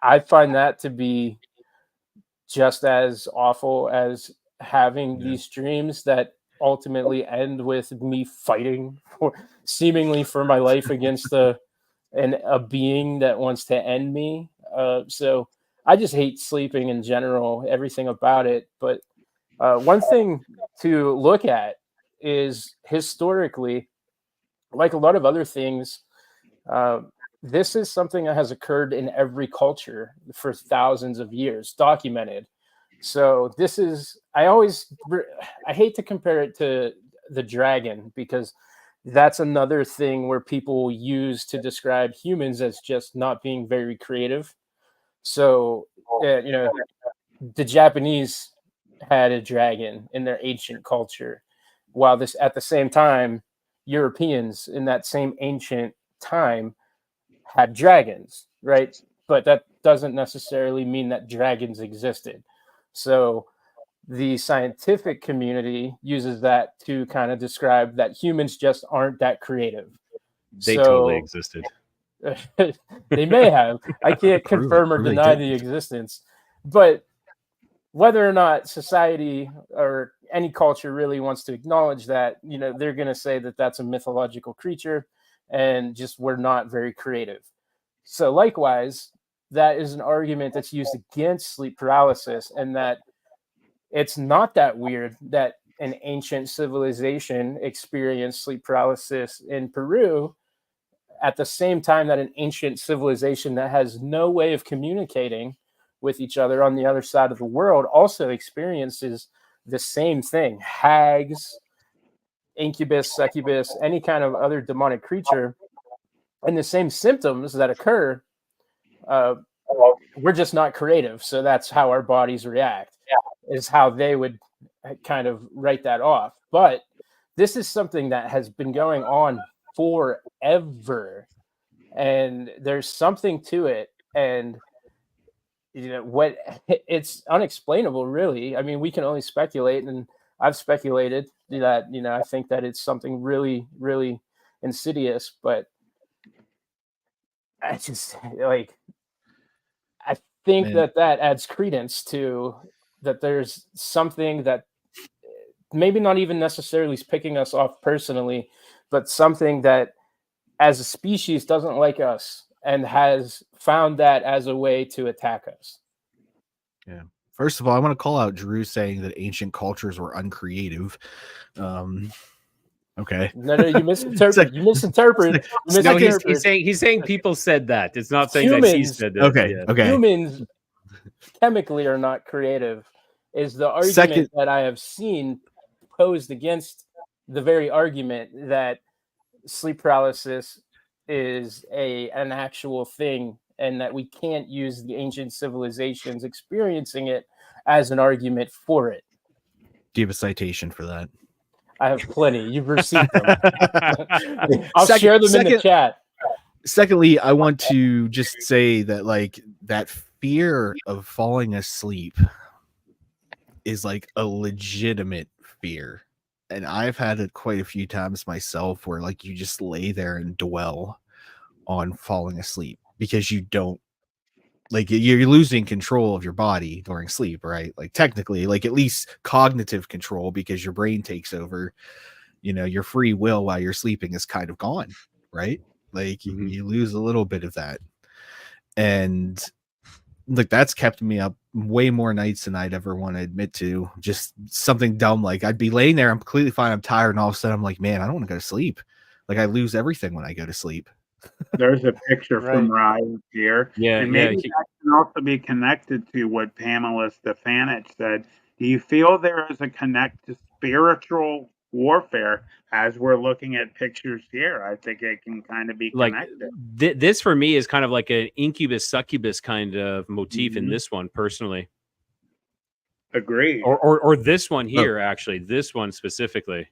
S3: I find that to be just as awful as having these dreams that ultimately end with me fighting for seemingly for my life against a being that wants to end me. So I just hate sleeping in general, everything about it. But one thing to look at is historically, like a lot of other things, this is something that has occurred in every culture for thousands of years, documented. So this is, I hate to compare it to the dragon because that's another thing where people use to describe humans as just not being very creative. So, the Japanese had a dragon in their ancient culture, while this at the same time, Europeans in that same ancient time had dragons, right? But that doesn't necessarily mean that dragons existed. So the scientific community uses that to kind of describe that humans just aren't that creative.
S2: They totally existed.
S3: They may have. I can't confirm or deny the existence. But whether or not society or any culture really wants to acknowledge that, they're going to say that that's a mythological creature and just we're not very creative. So likewise, that is an argument that's used against sleep paralysis, and that it's not that weird that an ancient civilization experienced sleep paralysis in Peru at the same time that an ancient civilization that has no way of communicating with each other on the other side of the world also experiences the same thing. Hags, incubus, succubus, any kind of other demonic creature, and the same symptoms that occur. We're just not creative, so that's how our bodies react. Is how they would kind of write that off. But this is something that has been going on forever, and there's something to it. And what it's unexplainable, really. I mean, we can only speculate, and I've speculated that I think that it's something really, really insidious. But I just I think that adds credence to that. There's something that maybe not even necessarily is picking us off personally, but something that as a species doesn't like us and has found that as a way to attack us.
S4: Yeah. First of all, I want to call out Drew saying that ancient cultures were uncreative. Okay.
S3: No, you misinterpret. You misinterpret.
S2: No, he's saying people said that. It's not saying
S3: humans,
S2: that he said that.
S4: Okay.
S2: Yeah.
S4: Okay.
S3: Humans chemically are not creative, is the argument that I have seen posed against the very argument that sleep paralysis is an actual thing, and that we can't use the ancient civilizations experiencing it as an argument for it.
S4: Do you have a citation for that?
S3: I have plenty. You've received them. I'll share them in the chat.
S4: Secondly, I want to just say that that fear of falling asleep is like a legitimate fear. And I've had it quite a few times myself where you just lay there and dwell on falling asleep because you don't you're losing control of your body during sleep, right? Technically, at least cognitive control, because your brain takes over. Your free will while you're sleeping is kind of gone, right? You lose a little bit of that. And that's kept me up way more nights than I'd ever want to admit to. Just something dumb. I'd be laying there, I'm completely fine, I'm tired, and all of a sudden I'm like, man, I don't want to go to sleep. I lose everything when I go to sleep.
S1: There's a picture from Ryan here.
S2: Yeah,
S1: and maybe that can also be connected to what Pamela Stefanich said. Do you feel there is a spiritual warfare. As we're looking at pictures here, I think it can kind of be connected.
S2: This for me is kind of like an incubus succubus kind of motif in this one, personally.
S1: Agreed.
S2: Or this one here, actually, this one specifically.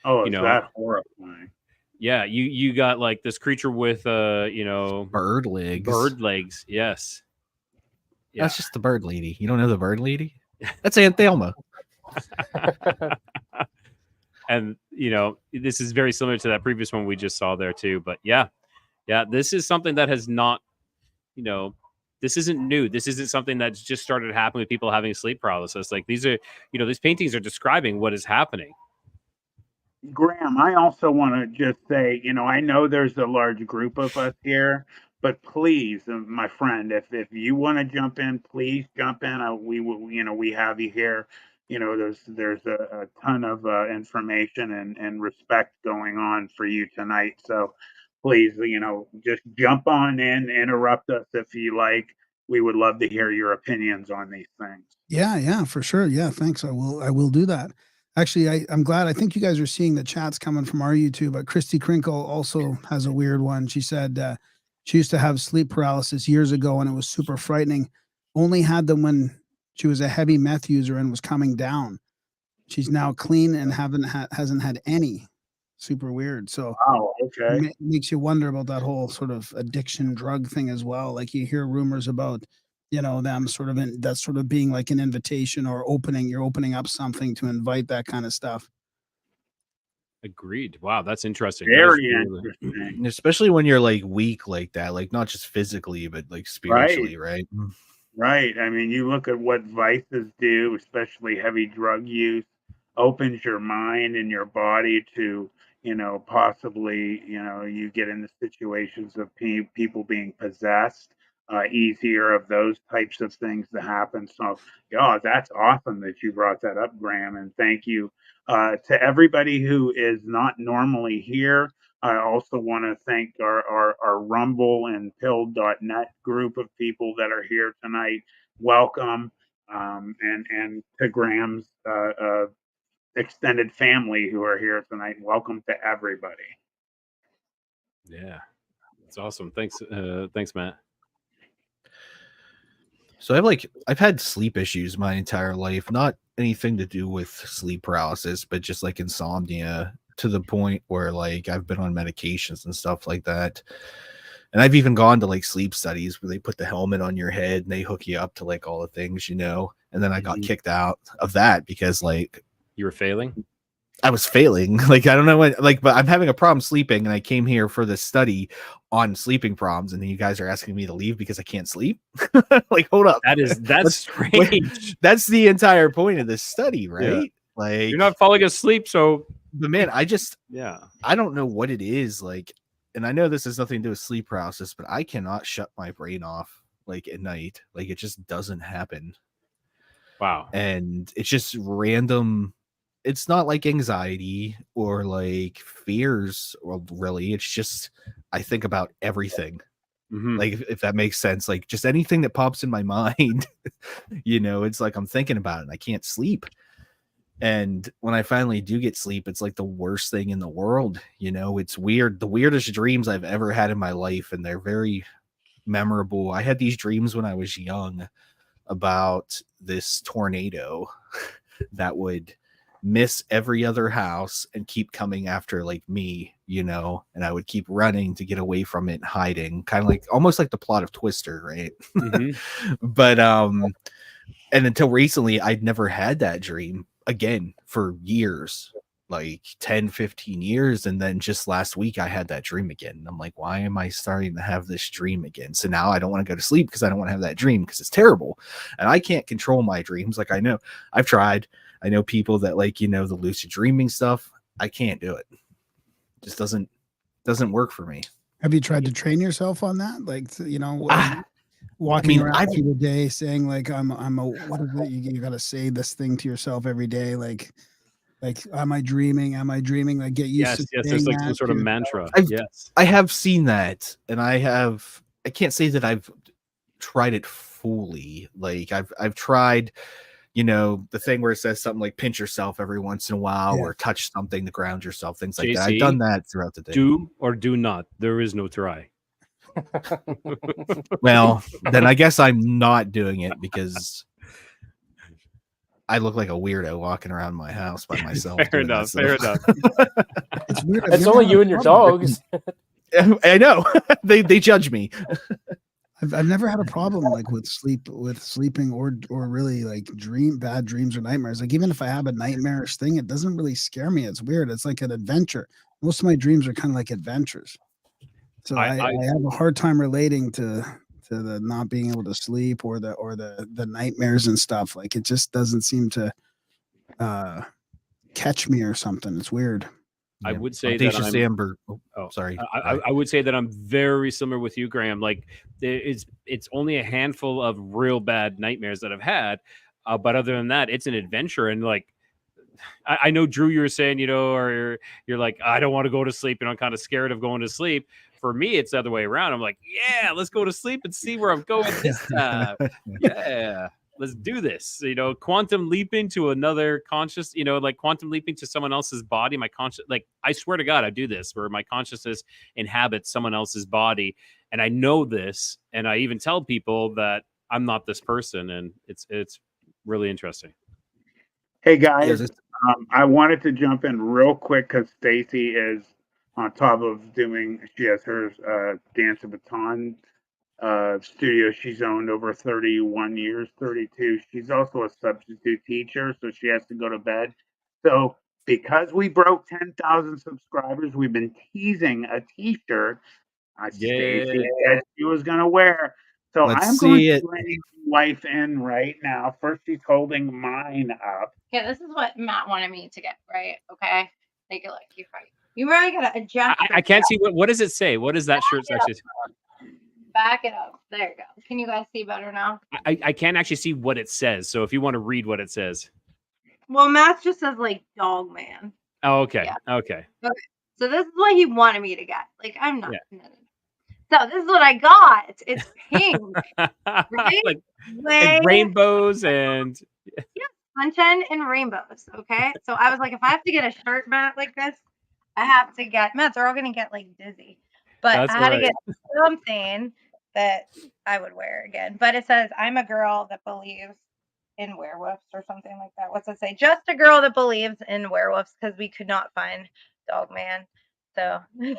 S1: Oh, that horrifying?
S2: Yeah, you got like this creature with
S4: bird legs.
S2: Bird legs, yes.
S4: Yeah. That's just the bird lady. You don't know the bird lady? That's Aunt Thelma.
S2: And this is very similar to that previous one we just saw there too. But yeah, this is something that has not, this isn't new. This isn't something that's just started happening with people having sleep paralysis. Like these are, these paintings are describing what is happening.
S1: Graham, I also want to just say, I know there's a large group of us here, but please, my friend, if you want to jump in, please jump in. We have you here. There's a ton of information and respect going on for you tonight. So please, just jump on in, interrupt us if you like. We would love to hear your opinions on these things.
S5: Yeah, for sure. Yeah, thanks. I will do that. Actually, I'm glad. I think you guys are seeing the chats coming from our YouTube, but Christy Crinkle also has a weird one. She said she used to have sleep paralysis years ago, and it was super frightening. Only had them when she was a heavy meth user and was coming down. She's now clean and hasn't had any. Super weird. So
S1: okay.
S5: It makes you wonder about that whole sort of addiction drug thing as well. Like you hear rumors about them sort of being like an invitation or you're opening up something to invite that kind of stuff.
S2: Agreed. Wow, that's interesting.
S1: Very interesting.
S4: Especially when you're like weak like that, like not just physically, but like spiritually, right?
S1: Right. I mean, you look at what vices do, especially heavy drug use, opens your mind and your body to, possibly, you get into situations of people being possessed. Easier of those types of things to happen. So, that's awesome that you brought that up, Graham, and thank you to everybody who is not normally here. I also want to thank our Rumble and Pill.net group of people that are here tonight. Welcome, and to Graham's extended family who are here tonight. Welcome to everybody.
S2: Yeah, it's awesome. Thanks, Matt.
S4: So I've had sleep issues my entire life, not anything to do with sleep paralysis, but just like insomnia, to the point where like I've been on medications and stuff like that. And I've even gone to like sleep studies where they put the helmet on your head and they hook you up to like all the things, and then I got kicked out of that because like
S2: you were failing.
S4: I was failing. Like, I don't know what, like, but I'm having a problem sleeping, and I came here for this study on sleeping problems, and then you guys are asking me to leave because I can't sleep. Like, hold up.
S2: That's strange.
S4: That's the entire point of this study, right?
S2: Yeah.
S4: Like,
S2: you're not falling asleep, so.
S4: But man, I don't know what it is. Like, and I know this has nothing to do with sleep paralysis, but I cannot shut my brain off like at night. Like, it just doesn't happen.
S2: Wow.
S4: And it's just random. It's not like anxiety or like fears, well, really. It's just I think about everything.
S2: Mm-hmm.
S4: Like, if that makes sense, like just anything that pops in my mind, it's like I'm thinking about it and I can't sleep. And when I finally do get sleep, it's like the worst thing in the world. It's weird. The weirdest dreams I've ever had in my life, and they're very memorable. I had these dreams when I was young about this tornado that would miss every other house and keep coming after like me, and I would keep running to get away from it, hiding, kind of like almost like the plot of Twister, right?
S2: Mm-hmm.
S4: But and until recently I'd never had that dream again for years, like 10-15 years, and then just last week I had that dream again, and I'm like, why am I starting to have this dream again? So now I don't want to go to sleep because I don't want to have that dream, because it's terrible, and I can't control my dreams. Like, I know I've tried. I know people that like, the lucid dreaming stuff. I can't do it. Just doesn't work for me.
S5: Have you tried to train yourself on that? Like, walking around through the day saying like, what is it? You got to say this thing to yourself every day. Like, am I dreaming? Am I dreaming? Like, get used to
S2: yes. There's like some sort of mantra.
S4: I have seen that, and I can't say that I've tried it fully. Like, I've tried the thing where it says something like pinch yourself every once in a while or touch something to ground yourself, things like that. I've done that throughout the day.
S2: Do or do not. There is no try.
S4: Well, then I guess I'm not doing it because I look like a weirdo walking around my house by myself.
S2: Fair enough.
S5: It's weird.
S3: It's only you and your dogs.
S4: I know. They judge me.
S5: I've never had a problem like with sleeping or really like bad dreams or nightmares. Like even if I have a nightmarish thing, it doesn't really scare me. It's weird. It's like an adventure. Most of my dreams are kind of like adventures. So I have a hard time relating to the not being able to sleep or the nightmares and stuff. Like it just doesn't seem to catch me or something. It's weird.
S2: I would say that I'm,
S4: Amber. Sorry.
S2: I would say that I'm very similar with you, Graham. Like it's only a handful of real bad nightmares that I've had, but other than that, it's an adventure. And like I know, Drew, you were saying, or you're like, I don't want to go to sleep, and I'm kind of scared of going to sleep. For me, it's the other way around. I'm like, yeah, let's go to sleep and see where I'm going this time. Yeah. Let's do this. Quantum leaping to another conscious, like quantum leaping to someone else's body. My conscious, like, I swear to God, I do this where my consciousness inhabits someone else's body. And I know this. And I even tell people that I'm not this person. And it's really interesting.
S1: Hey guys, I wanted to jump in real quick because Stacy is on top of she has her Dance of Baton studio she's owned over 31 years, 32. She's also a substitute teacher, so she has to go to bed. So because we broke 10,000 subscribers, we've been teasing a t-shirt Stacy said she was going to wear. So I'm going to bring my wife in right now. First, she's holding mine up.
S6: Yeah, this is what Matt wanted me to get, right? Okay. Take a look. You already got to adjust.
S2: I can't see. What does it say? What is that shirt actually?
S6: Back it up. There you go. Can you guys see better now?
S2: I can't actually see what it says. So if you want to read what it says.
S6: Well, Matt just says like dog man.
S2: Oh, okay.
S6: Yeah.
S2: Okay.
S6: So this is what he wanted me to get. Like, I'm not. Yeah. So this is what I got. It's pink. Right?
S2: And rainbows and.
S6: Yeah, sunshine and rainbows. Okay. So I was like, if I have to get a shirt, Matt, like this, I have to get, Matt, they're all going to get like dizzy. But I had to get something that I would wear again. But it says, I'm a girl that believes in werewolves or something like that. What's it say? Just a girl that believes in werewolves, because we could not find Dog Man. So
S1: she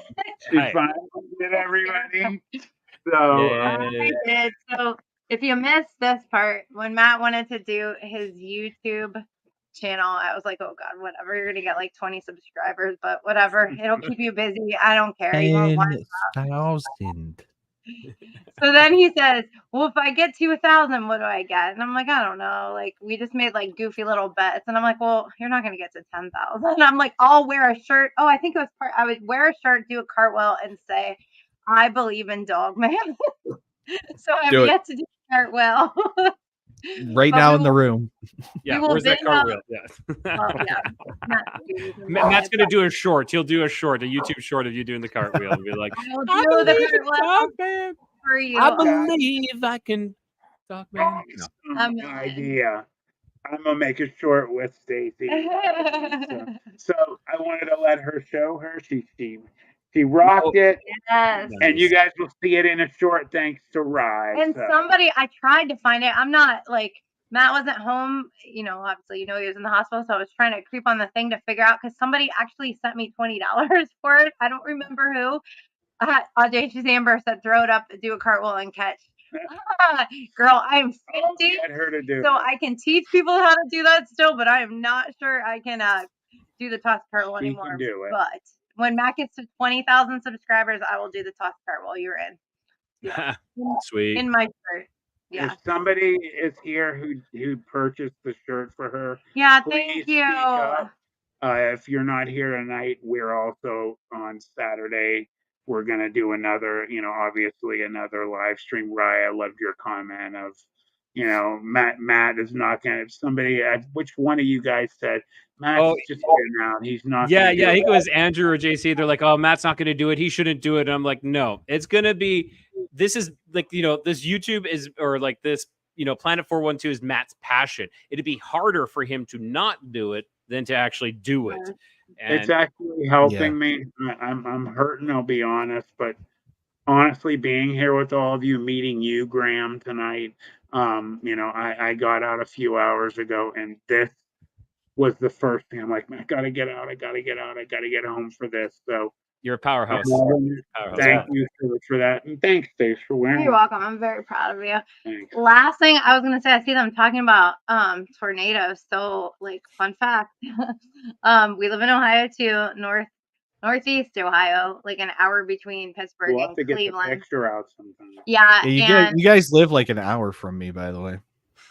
S1: finally did, everybody. So
S6: I did. So if you missed this part, when Matt wanted to do his YouTube channel, I was like, oh God, whatever. You're gonna get like 20 subscribers, but whatever. It'll keep you busy. I don't care.
S4: 10,000.
S6: So then he says, well, if I get to 1,000, what do I get? And I'm like, I don't know. Like, we just made like goofy little bets. And I'm like, well, you're not going to get to 10,000. I'm like, I'll wear a shirt. Oh, I think it was I would wear a shirt, do a cartwheel, and say, I believe in Dog Man. So I've yet to do a cartwheel.
S4: Right now in the room.
S2: Yeah, where's that cartwheel? Matt's going to do a short. He'll do a YouTube short of you doing the cartwheel and be like,
S6: I
S2: believe I can Dog Man.
S1: No idea. I'm going to make a short with Stacy. So I wanted to let her show her. She rocked it.
S6: Yes.
S1: And you guys will see it in a short thanks to Rye.
S6: And somebody, I tried to find it. I'm not like, Matt wasn't home. Obviously, he was in the hospital. So I was trying to creep on the thing to figure out, because somebody actually sent me $20 for it. I don't remember who. Audacious Amber said, throw it up, do a cartwheel, and catch. Girl, I'm 50.
S1: Get her to do
S6: so I can teach people how to do that still, but I am not sure I can do the toss cartwheel anymore.
S1: Can do it.
S6: But when Matt gets to 20,000 subscribers, I will do the toss cartwheel. You're in. Yeah.
S2: Sweet.
S6: In my shirt. Yeah.
S1: If somebody is here who purchased the shirt for her,
S6: yeah, thank you.
S1: If you're not here tonight, we're also on Saturday. We're gonna do another, obviously another live stream. Rye, I loved your comment of, Matt is not gonna. If somebody, which one of you guys said Matt's just getting out? He's not.
S2: Yeah. I think it was Andrew or JC. They're like, oh, Matt's not gonna do it. He shouldn't do it. And I'm like, no, it's gonna be. This is like, this YouTube is, or like this Planet 412 is Matt's passion. It'd be harder for him to not do it than to actually do it. And
S1: it's actually helping me. I'm hurting, I'll be honest, but honestly, being here with all of you, meeting you, Graham, tonight, I got out a few hours ago, and this was the first thing. I'm like, man, I gotta get out. I gotta get home for this. So
S2: you're a powerhouse.
S1: Thank you for that, and thanks, Stace, for wearing.
S6: You're welcome. I'm very proud of you.
S1: Thanks.
S6: Last thing I was gonna say, I see them talking about tornadoes. So, like, fun fact, we live in Ohio too, northeast Ohio, like an hour between Pittsburgh
S1: We'll have
S6: and
S1: to get
S6: Cleveland.
S1: the picture out sometime.
S6: Yeah,
S4: you guys live like an hour from me, by the way.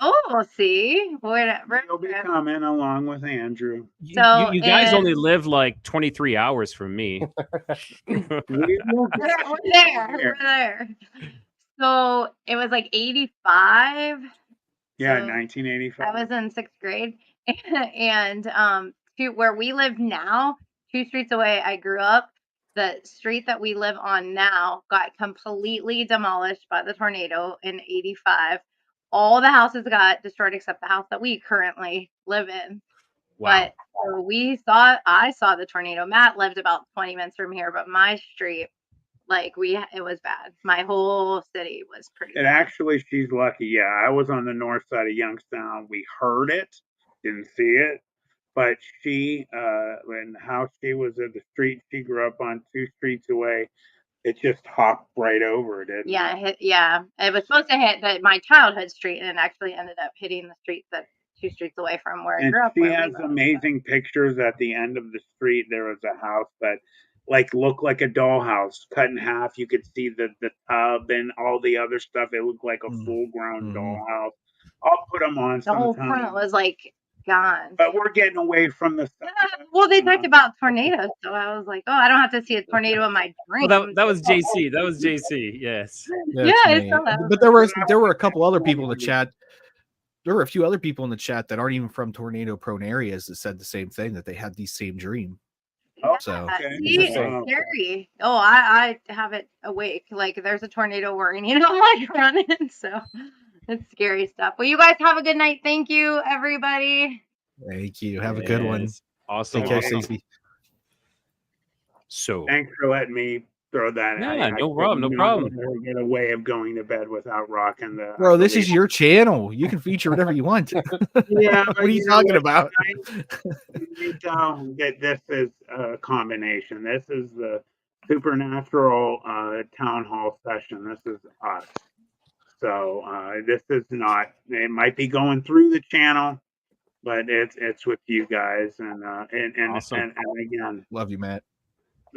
S6: Oh, see,
S1: You'll be coming along with Andrew.
S6: So
S2: you guys only live like 23 hours from me.
S6: We're there. So it was like 85.
S1: Yeah,
S6: so
S1: 1985.
S6: I was in 6th grade, and where we live now, 2 streets away, I grew up. The street that we live on now got completely demolished by the tornado in 85. All the houses got destroyed except the house that we currently live in.
S2: Wow.
S6: But I saw the tornado. Matt lived about 20 minutes from here, but my street, it was bad. My whole city was pretty bad.
S1: Actually, she's lucky. Yeah, I was on the north side of Youngstown. We heard it, didn't see it, but she, when the house she was at the street she grew up on 2 streets away, it just hopped right over it.
S6: It was supposed to hit my childhood street, and it actually ended up hitting the street that 2 streets away from where I grew up.
S1: She has amazing pictures at the end of the street. There was a house that looked like a dollhouse, cut in half. You could see the tub and all the other stuff. It looked like a full-grown dollhouse. I'll put them on sometime.
S6: The whole front was gone.
S1: But we're getting away from the stuff.
S6: Well, they talked about tornadoes, so I was like, oh, I don't have to see a tornado in my dream.
S2: Well, that was JC. That was JC. Yes.
S4: But there were a couple other people in the chat. There were a few other people in the chat that aren't even from tornado-prone areas that said the same thing, that they had the same dream. So
S6: it's scary. Oh, I have it awake. Like there's a tornado worrying around it. So it's scary stuff. Well, you guys have a good night. Thank you, everybody.
S4: Thank you. Have a good one.
S2: Awesome.
S4: Take care, Stacey.
S2: So
S1: thanks for letting me throw that.
S2: Yeah, no problem. No problem.
S1: Get a way of going to bed without rocking the.
S4: Bro, this is your channel. You can feature whatever you want.
S1: Yeah.
S4: What are you talking about?
S1: This is a combination. This is the supernatural town hall session. This is us. So this is not. It might be going through the channel, but it's with you guys and
S2: awesome.
S1: and again,
S4: love you, Matt.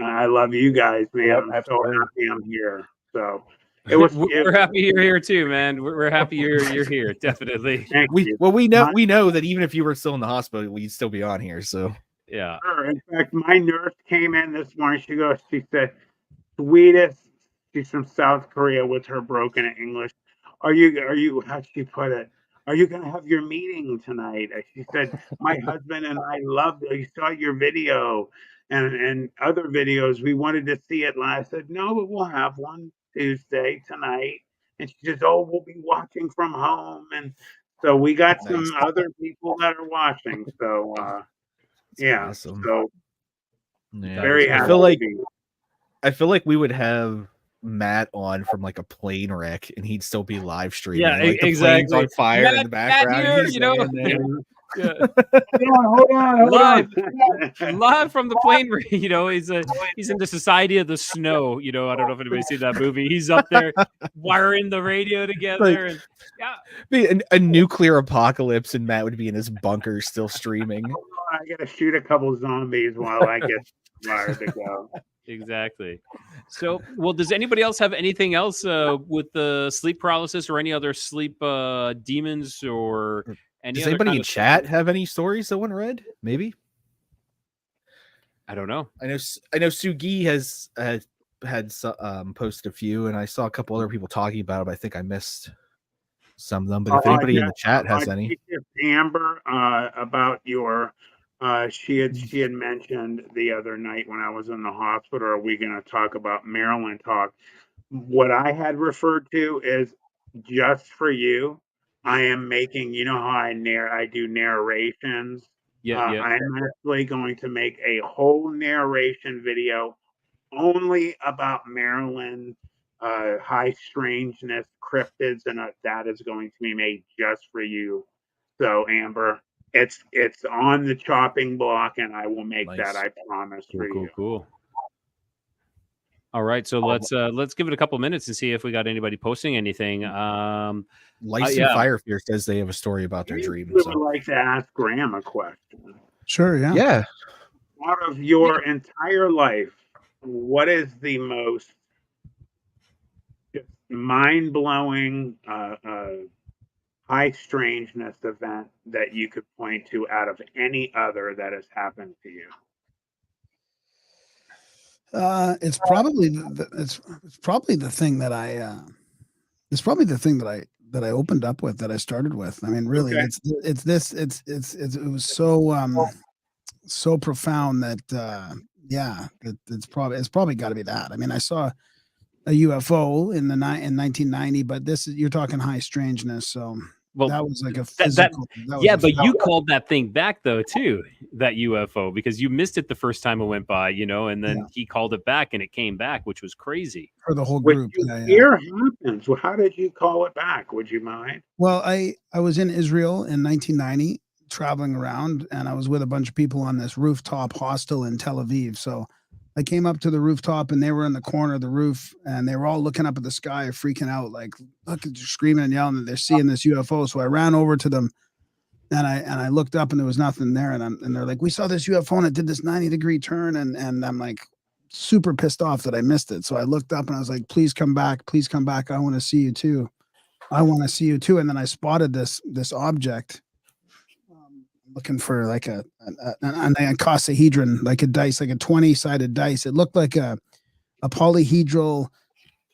S1: I love you guys, man.
S3: Yep,
S1: I'm so happy I'm here. So
S2: we're happy you're here too, man. We're happy you're here. Definitely.
S4: We know that even if you were still in the hospital, we'd still be on here. So
S2: yeah.
S1: In fact, my nurse came in this morning. She said, sweetest. She's from South Korea with her broken English. Are you? How'd she put it? Are you going to have your meeting tonight? She said, my husband and I loved it. We saw your video and other videos. We wanted to see it. And I said, no, but we'll have one Tuesday tonight. And she says, oh, we'll be watching from home. And so we got some other people that are watching. So, yeah.
S4: Awesome.
S1: So
S4: yeah.
S1: Very happy.
S4: I feel like we would have Matt on from like a plane wreck and he'd still be live streaming.
S2: Yeah,
S4: like the
S2: exactly.
S4: plane's on fire in the background.
S2: Yeah.
S1: Hold on.
S2: Live from the plane. He's in the Society of the Snow. I don't know if anybody's seen that movie. He's up there wiring the radio together.
S4: A nuclear apocalypse, and Matt would be in his bunker still streaming.
S1: I gotta shoot a couple zombies while I get wired to go.
S2: Exactly. So, well, does anybody else have anything else with the sleep paralysis or any other sleep demons or any?
S4: Does anybody in chat have any stories that one read? Maybe.
S2: I don't know.
S4: I know Sugi has had posted a few, and I saw a couple other people talking about it. I think I missed some of them. But if anybody in the chat has any,
S1: Amber, about your. She had mentioned the other night when I was in the hospital, are we going to talk about Maryland talk? What I had referred to is just for you. I am making, you know how I do narrations?
S2: Yeah, yeah.
S1: I'm actually going to make a whole narration video only about Maryland, high strangeness, cryptids, and that is going to be made just for you. So, Amber, it's on the chopping block, and I will make that. I promise for you.
S2: Cool. All right, so let's give it a couple minutes and see if we got anybody posting anything.
S4: Lice and Fire Fear says they have a story about their dream.
S1: I would like to ask Graham a question.
S5: Sure,
S4: yeah.
S1: Out of your entire life, what is the most mind-blowing, high strangeness event that you could point to out of any other that has happened to you?
S5: It's probably it's probably the thing that I opened up with, that I started with. I mean, really,
S1: Okay.
S5: it was so profound that it's probably got to be that. I mean, I saw a UFO in 1990, but you're talking high strangeness, so
S2: well,
S5: that was like a physical.
S2: But you called that thing back though too, that UFO, because you missed it the first time it went by, and then he called it back and it came back, which was crazy
S5: for the whole group.
S1: Here happens. Well, how did you call it back? Would you mind?
S5: Well, I was in Israel in 1990, traveling around, and I was with a bunch of people on this rooftop hostel in Tel Aviv. So I came up to the rooftop, and they were in the corner of the roof, and they were all looking up at the sky, freaking out, like screaming and yelling that they're seeing this UFO. So I ran over to them, and I looked up, and there was nothing there. And they're like, "We saw this UFO, and it did this 90-degree turn." And I'm like, super pissed off that I missed it. So I looked up, and I was like, "Please come back. Please come back. I want to see you too. I want to see you too." And then I spotted this object. Looking for like an icosahedron, like a dice, like a 20-sided dice. It looked like a polyhedral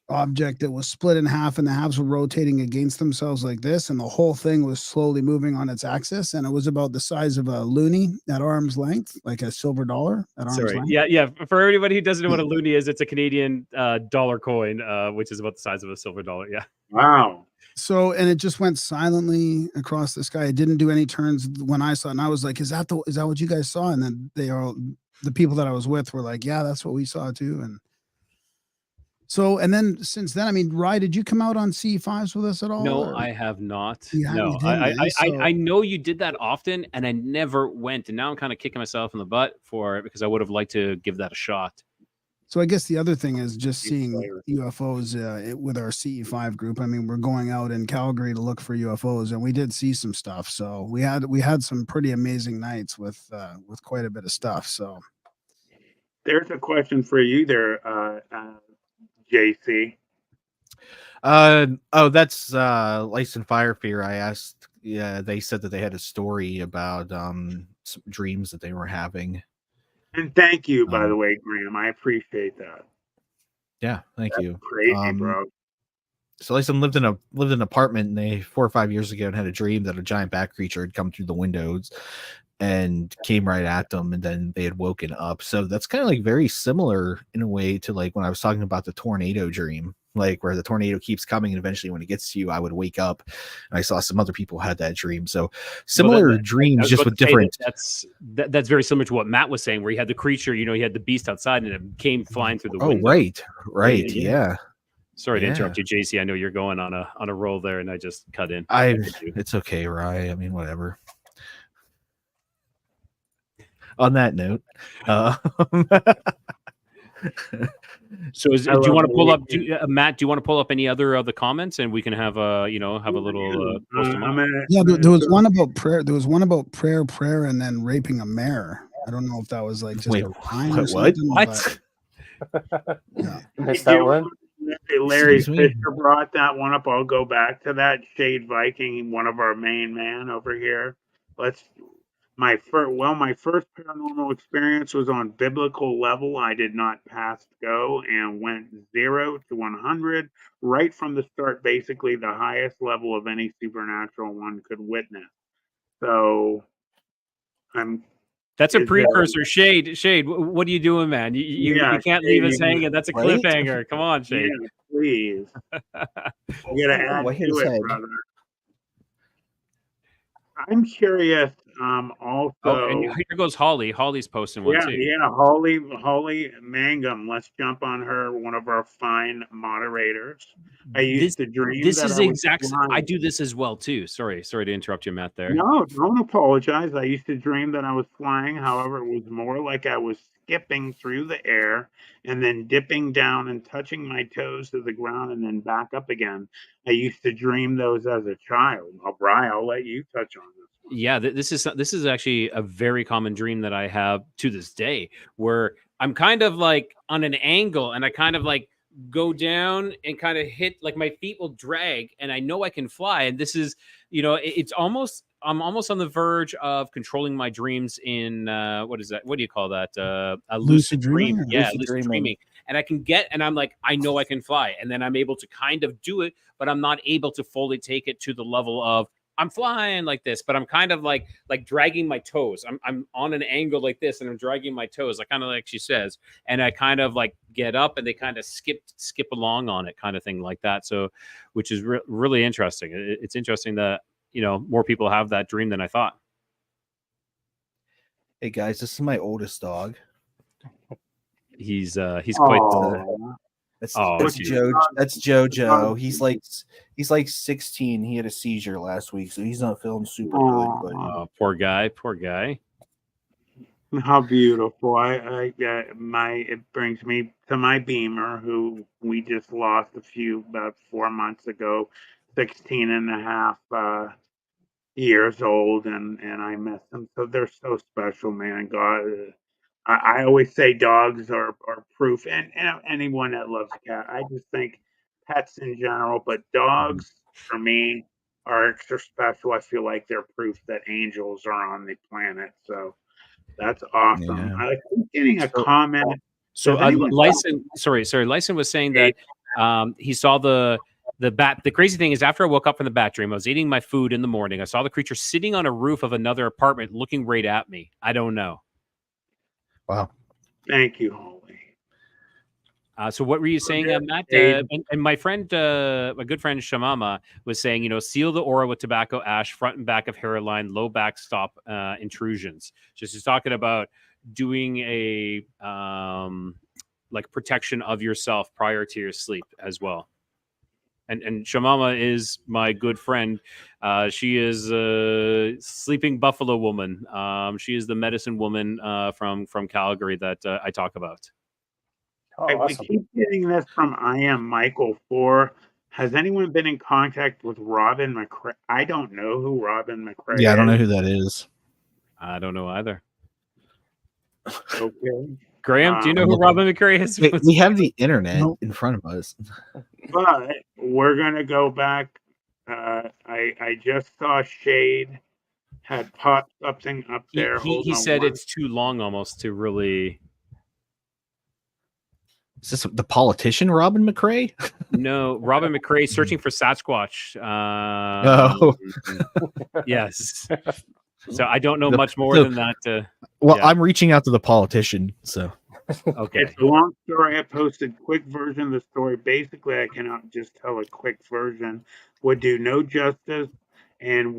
S5: object that was split in half, and the halves were rotating against themselves like this, and the whole thing was slowly moving on its axis, and it was about the size of a loonie at arm's length, like a silver dollar at arm's length.
S2: Yeah. For everybody who doesn't know what a loonie is, it's a Canadian dollar coin, which is about the size of a silver dollar. Yeah.
S1: Wow.
S5: So, and it just went silently across the sky. It didn't do any turns when I saw it. And I was like, is that what you guys saw? And then the people that I was with were like, yeah, that's what we saw too. And so, and then since then, I mean, Rye, did you come out on CE5s with us at all?
S2: No, I have not.
S5: No,
S2: I know you did that often, and I never went. And now I'm kind of kicking myself in the butt for it, because I would have liked to give that a shot.
S5: So I guess the other thing is just seeing UFOs with our CE5 group. I mean, we're going out in Calgary to look for UFOs, and we did see some stuff. So we had some pretty amazing nights with quite a bit of stuff. So
S1: there's a question for you there, JC.
S4: That's Lice and Fire Fear. I asked. Yeah, they said that they had a story about some dreams that they were having.
S1: And thank you, by the way, Graham. I appreciate that.
S4: Yeah, thank you.
S1: Crazy, bro.
S4: So Lisa lived in an apartment, and 4 or 5 years ago, and had a dream that a giant bat creature had come through the windows and came right at them, and then they had woken up. So that's kind of like very similar in a way to like when I was talking about the tornado dream, like where the tornado keeps coming, and eventually when it gets to you, I would wake up. And I saw some other people had that dream. So similar dreams, just with different.
S2: That's very similar to what Matt was saying, where he had the creature, he had the beast outside, and it came flying through the window.
S4: Right, yeah.
S2: Sorry to interrupt you, JC. I know you're going on a roll there, and I just cut in.
S4: It's okay, Rye. I mean, whatever. On that note,
S2: so do you want to pull up, Matt? Do you want to pull up any other of the comments, and we can have a little.
S5: There was one about prayer. There was one about prayer, and then raping a mare. I don't know if that was like just a rhyme or something.
S2: What?
S5: Yeah.
S3: Missed that one.
S1: Larry Fisher brought that one up. I'll go back to that. Shade Viking, one of our main man over here. My first paranormal experience was on biblical level. I did not pass go and went 0 to 100 right from the start, basically the highest level of any supernatural one could witness. So
S2: that's a precursor. Shade, what are you doing, man? You can't leave us hanging. That's a cliffhanger. Come on, Shade.
S1: Yeah, please. You gotta add to it, brother. I'm curious.
S2: Oh, and
S1: Also,
S2: here goes Holly. Holly's posting one
S1: yeah,
S2: too.
S1: yeah, Holly Mangum. Let's jump on her. One of our fine moderators. I
S2: This
S1: used to dream
S2: this
S1: that
S2: is
S1: I
S2: the
S1: was
S2: exact. I
S1: flying.
S2: do this as well too. Sorry to interrupt you, Matt. There.
S1: No, don't apologize. I used to dream that I was flying. However, it was more like I was skipping through the air and then dipping down and touching my toes to the ground and then back up again. I used to dream those as a child. Brian, I'll let you touch on this one.
S2: Yeah, this is actually a very common dream that I have to this day, where I'm kind of like on an angle and I kind of like go down and kind of hit, like my feet will drag and I know I can fly. And this is, it's almost, I'm almost on the verge of controlling my dreams in what is that? What do you call that? A lucid
S5: Lucid
S2: dream.
S5: dreaming?
S2: Yeah,
S3: Lucid
S2: lucid
S3: dreaming.
S2: dreaming. And I can get, and I'm like, I know I can fly. And then I'm able to kind of do it, but I'm not able to fully take it to the level of I'm flying like this, but I'm kind of like dragging my toes. I'm on an angle like this, and I'm dragging my toes, like kind of like she says, and I kind of like get up, and they kind of skip along on it, kind of thing like that. So, which is really interesting. It's interesting that more people have that dream than I thought.
S4: Hey guys, this is my oldest dog.
S2: He's quite.
S4: That's
S2: geez.
S4: That's Jojo. He's like 16. He had a seizure last week, so he's not feeling super good. But
S2: Poor guy.
S1: How beautiful. It brings me to my Beamer, who we just lost about 4 months ago, 16 and a half years old, and I miss them. So they're so special, man. God, I always say dogs are proof, and anyone that loves cat. I just think pets in general, but dogs for me are extra special. I feel like they're proof that angels are on the planet. So that's awesome.
S4: Yeah.
S1: I keep getting a comment.
S2: So
S1: Does anyone
S2: Lyson was saying that he saw the bat. The crazy thing is, after I woke up from the bat dream, I was eating my food in the morning. I saw the creature sitting on a roof of another apartment, looking right at me. I don't know.
S4: Wow.
S1: Thank you, Holly.
S2: So what were you saying, Matt? And my friend, my good friend Shamama was saying, seal the aura with tobacco ash, front and back of hairline, low backstop intrusions. So she's talking about doing a like protection of yourself prior to your sleep as well. And Shamama is my good friend. She is a sleeping buffalo woman. She is the medicine woman from Calgary that I talk about.
S3: Oh,
S1: I
S3: awesome.
S1: keep getting this from I am Michael 4. Has anyone been in contact with Robin McCrae? I don't know who Robin McCrae is.
S4: Yeah, I don't know who that is.
S2: I don't know either.
S1: Okay.
S2: Graham, do you know who Robin McCrae is?
S4: Wait, we have the internet in front of us.
S1: But we're going to go back. I just saw Shade had popped something up there.
S2: He said it's too long almost to really.
S4: Is this the politician Robin McCrae?
S2: No, Robin McCrae searching for Sasquatch. Yes. So I don't know much more than that.
S4: I'm reaching out to the politician. So
S2: okay,
S1: it's a long story. I posted quick version of the story. Basically, I cannot just tell a quick version. Would do no justice, and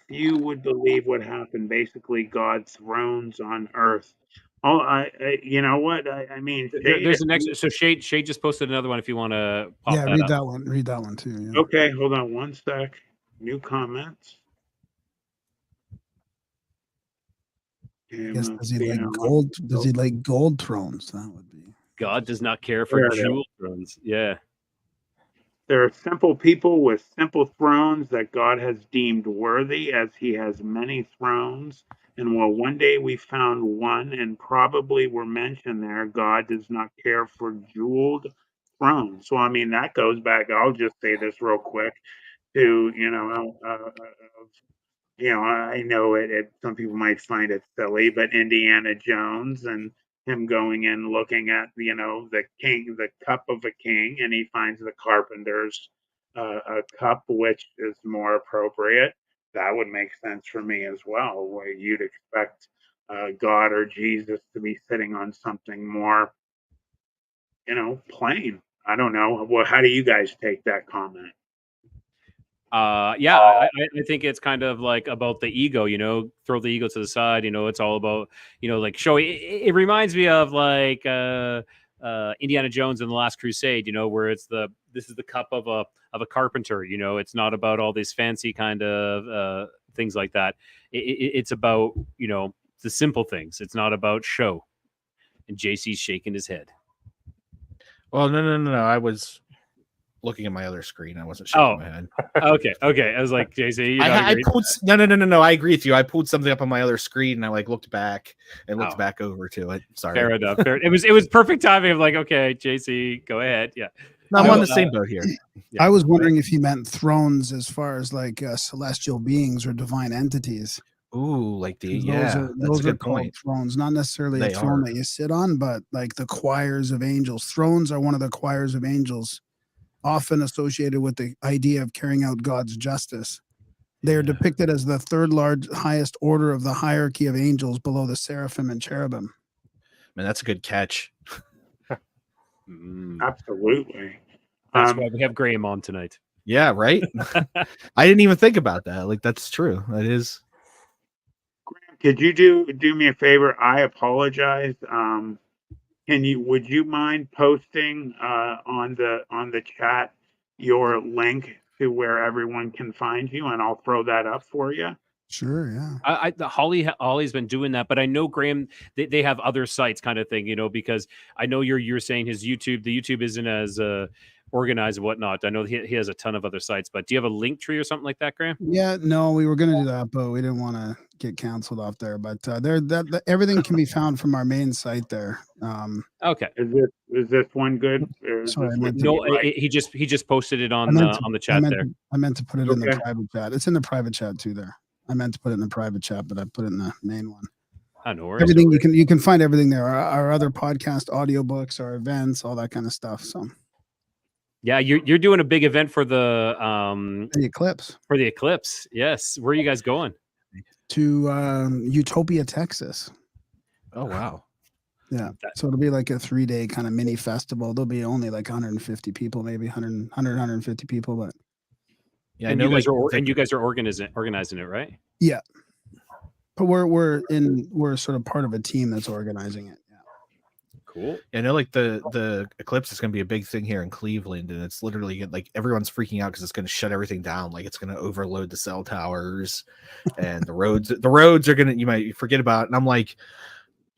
S1: few would believe what happened. Basically, God's thrones on earth. Oh, you know what? I mean,
S2: there's an next. So Shade just posted another one. If you want to,
S5: read that one. Read that one too. Yeah.
S1: Okay, hold on one sec. New comments.
S5: Yes, does he like gold? Does he like gold thrones? That would be.
S2: God does not care for jewel thrones. Yeah.
S1: There are simple people with simple thrones that God has deemed worthy, as he has many thrones. And while one day we found one and probably were mentioned there, God does not care for jeweled thrones. So, I mean, that goes back, I'll just say this real quick, to, I know some people might find it silly, but Indiana Jones and him going in looking at, the cup of a king, and he finds the carpenter's a cup, which is more appropriate. That would make sense for me as well, where you'd expect God or Jesus to be sitting on something more, plain. I don't know. Well, how do you guys take that comment?
S2: I think it's kind of like about the ego, throw the ego to the side. It's all about, like showing. It reminds me of like Indiana Jones and the Last Crusade, where this is the cup of a carpenter. It's not about all these fancy kind of things like that. It's about the simple things. It's not about show. And JC's shaking his head.
S4: Well, no. I was looking at my other screen. I wasn't shaking my head.
S2: Okay. I was like, JC,
S4: I pulled no. I agree with you. I pulled something up on my other screen and I like looked back and looked back over to it. Sorry.
S2: Fair enough. It was perfect timing. I'm like, okay, JC, go ahead. Yeah.
S4: No, I'm on the same boat here.
S5: Yeah. I was wondering if you meant thrones as far as like celestial beings or divine entities.
S4: Ooh, like
S5: those are called thrones, not necessarily a throne that you sit on, but like the choirs of angels. Thrones are one of the choirs of angels, often associated with the idea of carrying out God's justice. They are depicted as the third highest order of the hierarchy of angels below the seraphim and cherubim.
S4: Man, that's a good catch.
S1: Absolutely.
S2: That's why we have Graham on tonight.
S4: Yeah, right? I didn't even think about that. Like, that's true. That is.
S1: Graham, could you do me a favor? I apologize. Would you mind posting on the chat your link to where everyone can find you, and I'll throw that up for you?
S5: Sure, yeah.
S2: Holly's been doing that, but I know Graham, they have other sites kind of thing, because I know you're saying the YouTube isn't as organized and whatnot. I know he has a ton of other sites, but do you have a link tree or something like that, Graham?
S5: Yeah, no, we were going to do that, but we didn't want to get canceled off there. But everything can be found from our main site there.
S2: Okay.
S1: Is this one good?
S5: Sorry,
S2: he just posted it on the chat there.
S5: I meant to put it in the private chat. It's in the private chat too there. I meant to put it in the private chat, but I put it in the main one.
S2: I know where
S5: everything you can find everything there. Our other podcast, audiobooks, our events, all that kind of stuff. So
S2: yeah, you're doing a big event for the
S5: eclipse.
S2: For the eclipse, yes. Where are you guys going?
S5: To Utopia, Texas.
S4: Oh wow.
S5: Yeah. So it'll be like a 3-day kind of mini festival. There'll be only like 150 people, maybe 150 people, but
S2: yeah, and you guys are organizing it, right?
S5: Yeah. But we're sort of part of a team that's organizing it. Yeah.
S2: Cool.
S4: Yeah, I know like the eclipse is going to be a big thing here in Cleveland, and it's literally like everyone's freaking out because it's going to shut everything down. Like it's going to overload the cell towers and the roads. The roads are you might forget about it. And I'm like,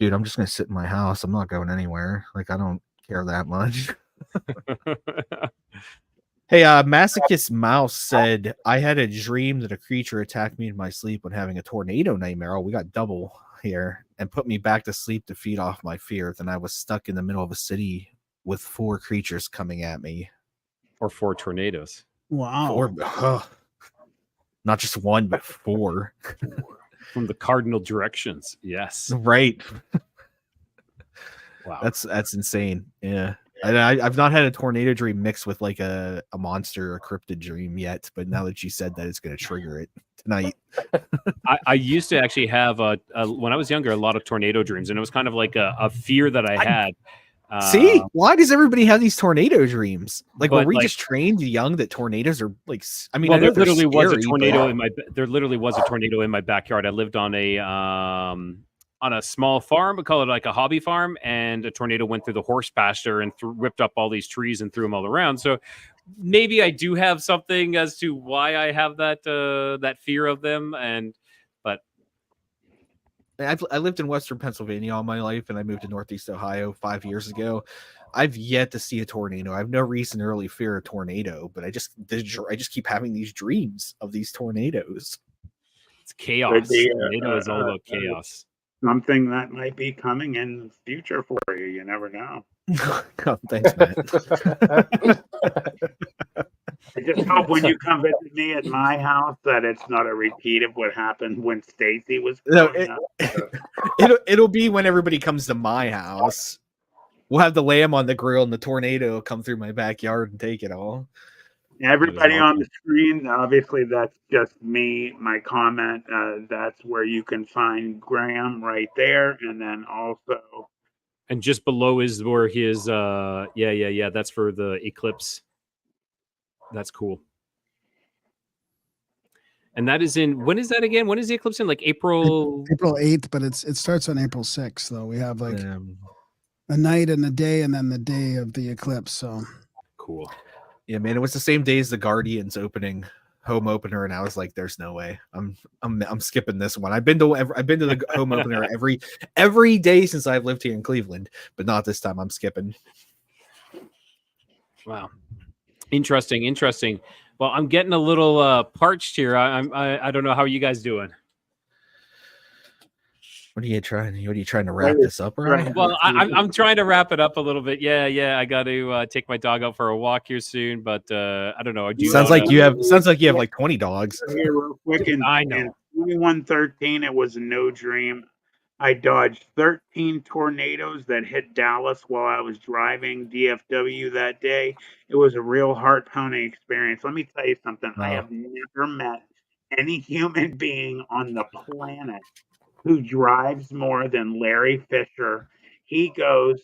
S4: dude, I'm just going to sit in my house. I'm not going anywhere. Like I don't care that much. Hey, Masochist Mouse said, I had a dream that a creature attacked me in my sleep when having a tornado nightmare. Oh, we got double here, and put me back to sleep to feed off my fear. Then I was stuck in the middle of a city with 4 creatures coming at me.
S2: Or 4 tornadoes.
S5: Wow.
S4: 4, not just 1, but 4.
S2: From the cardinal directions. Yes.
S4: Right.
S2: Wow.
S4: That's insane. Yeah. I've not had a tornado dream mixed with like a monster or cryptid dream yet, but now that you said that, it's going to trigger it tonight.
S2: I used to actually have when I was younger, a lot of tornado dreams, and it was kind of like a fear that I had.
S4: See, why does everybody have these tornado dreams? Like, were we just trained young that tornadoes are like? I mean,
S2: there literally was a tornado in my backyard. I lived on a small farm, we call it like a hobby farm, and a tornado went through the horse pasture and ripped up all these trees and threw them all around. So maybe I do have something as to why I have that fear of them. But
S4: I lived in Western Pennsylvania all my life, and I moved to Northeast Ohio 5 years ago. I've yet to see a tornado. I have no reason to really fear a tornado, but I just keep having these dreams of these tornados.
S2: It's chaos. Tornado is all about chaos.
S1: Something that might be coming in the future for you. You never know.
S4: Oh, thanks, Matt.
S1: I just hope when you come visit me at my house that it's not a repeat of what happened when Stacy was growing up.
S4: It'll be when everybody comes to my house. We'll have the lamb on the grill and the tornado will come through my backyard and take it all.
S1: Everybody on the screen, obviously, that's just me, my comment. That's where you can find Graham right there. And then also.
S2: And just below is where his, that's for the eclipse. That's cool. And that is when is that again? When is the eclipse in? Like April
S5: 8th, but it starts on April 6th, though. We have like a night and a day, and then the day of the eclipse. So
S2: cool.
S4: Yeah, man, it was the same day as the Guardians home opener, and I was like, "There's no way. I'm skipping this one." I've been to the home opener every day since I've lived here in Cleveland, but not this time. I'm skipping.
S2: Wow, interesting. Well, I'm getting a little parched here. I don't know how you guys doing.
S4: What are you trying to wrap this up, Ryan?
S2: Well, I'm trying to wrap it up a little bit. Yeah. I got to take my dog out for a walk here soon, but I don't know.
S4: Sounds like you have like 20 dogs.
S1: Here real quick,
S2: I know.
S1: In 2113, it was no dream. I dodged 13 tornadoes that hit Dallas while I was driving DFW that day. It was a real heart-pounding experience. Let me tell you something. I have never met any human being on the planet who drives more than Larry Fisher. He goes,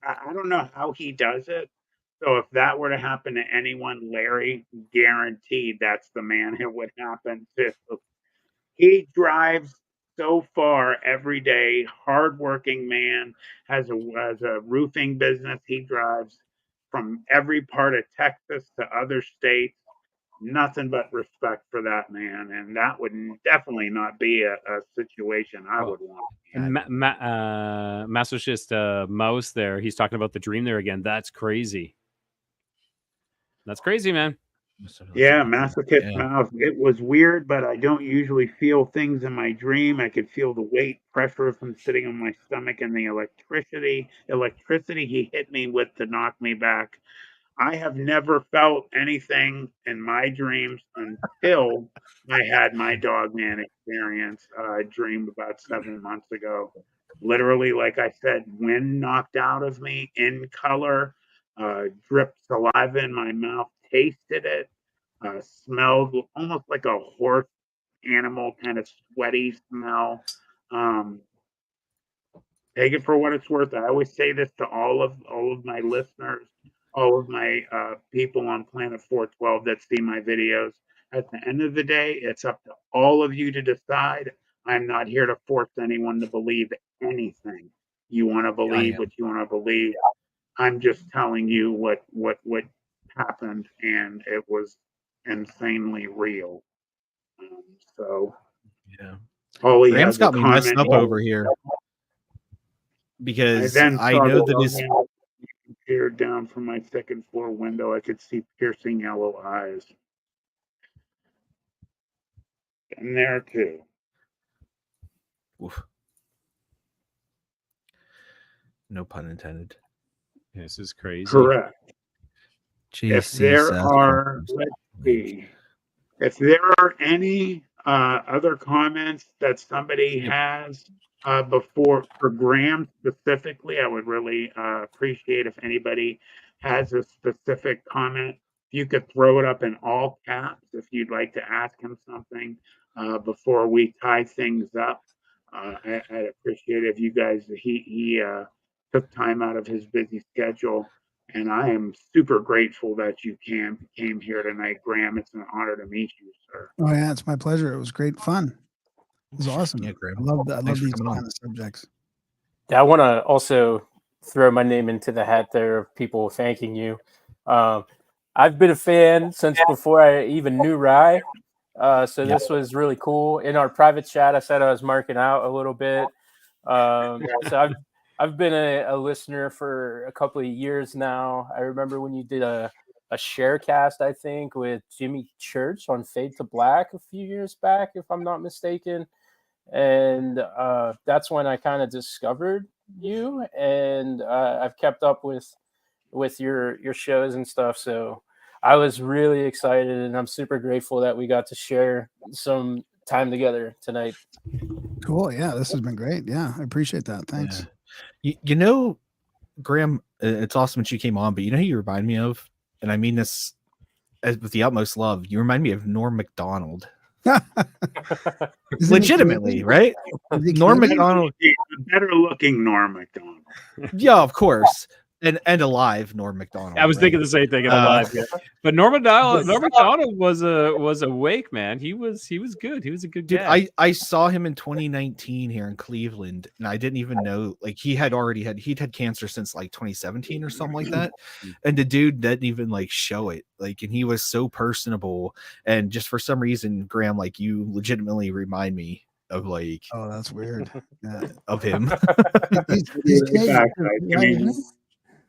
S1: I don't know how he does it. So if that were to happen to anyone, Larry, guaranteed that's the man it would happen to. He drives so far every day, hardworking man, has a roofing business. He drives from every part of Texas to other states. Nothing but respect for that man, and that would definitely not be a situation I would want.
S2: And Masochist Mouse there, he's talking about the dream there again. That's crazy. That's crazy, man.
S1: Yeah, Masochist Mouse. It was weird, but I don't usually feel things in my dream. I could feel the weight, pressure from sitting on my stomach, and the electricity he hit me with to knock me back. I have never felt anything in my dreams until I had my Dogman experience. I dreamed about 7 months ago. Literally, like I said, wind knocked out of me in color, dripped saliva in my mouth, tasted it, smelled almost like a horse animal kind of sweaty smell. Take it for what it's worth. I always say this to all of my listeners, all of my people on Planet 412 that see my videos. At the end of the day, it's up to all of you to decide. I'm not here to force anyone to believe anything. You want to believe what you want to believe. I'm just telling you what happened, and it was insanely real. So
S4: yeah,
S1: Ollie
S4: Graham's got me messed up over here because I know that his
S1: peered down from my second floor window. I could see piercing yellow eyes. And there too.
S4: Oof. No pun intended.
S2: This is crazy.
S1: Correct.
S4: If
S1: there are, let's see. If there are any other comments that somebody has for Graham specifically, I would really appreciate if anybody has a specific comment. If you could throw it up in all caps if you'd like to ask him something before we tie things up. I'd appreciate it if you guys, he took time out of his busy schedule. And I am super grateful that you came here tonight, Graham. It's an honor to meet you, sir.
S5: Oh yeah, it's my pleasure. It was great fun. It was awesome.
S4: Yeah, Graham.
S5: I love that. I love these kind of subjects.
S3: Yeah, I want to also throw my name into the hat there of people thanking you. I've been a fan since before I even knew Rye. So this was really cool. In our private chat, I said I was marking out a little bit. So I've been a listener for a couple of years now. I remember when you did a sharecast, I think, with Jimmy Church on Fade to Black a few years back, if I'm not mistaken. And that's when I kind of discovered you, and I've kept up with your shows and stuff. So I was really excited, and I'm super grateful that we got to share some time together tonight.
S5: Cool. Yeah, this has been great. Yeah, I appreciate that. Thanks.
S4: Yeah. You know, Graham, it's awesome that you came on, but you know who you remind me of? And I mean this with the utmost love. You remind me of Norm Macdonald. Legitimately, right? Norm Macdonald.
S1: Better looking Norm Macdonald.
S4: Yeah, of course. and alive, Norm Macdonald.
S2: I was thinking the same thing in alive, but Norm Macdonald was awake, man. He was good. He was a good
S4: dude. I saw him in 2019 here in Cleveland, and I didn't even know like he'd had cancer since like 2017 or something like that, and the dude didn't even like show it, like, and he was so personable, and just for some reason, Graham, like, you legitimately remind me of like,
S5: oh, that's weird. Yeah.
S4: Of him.
S5: he's Canadian.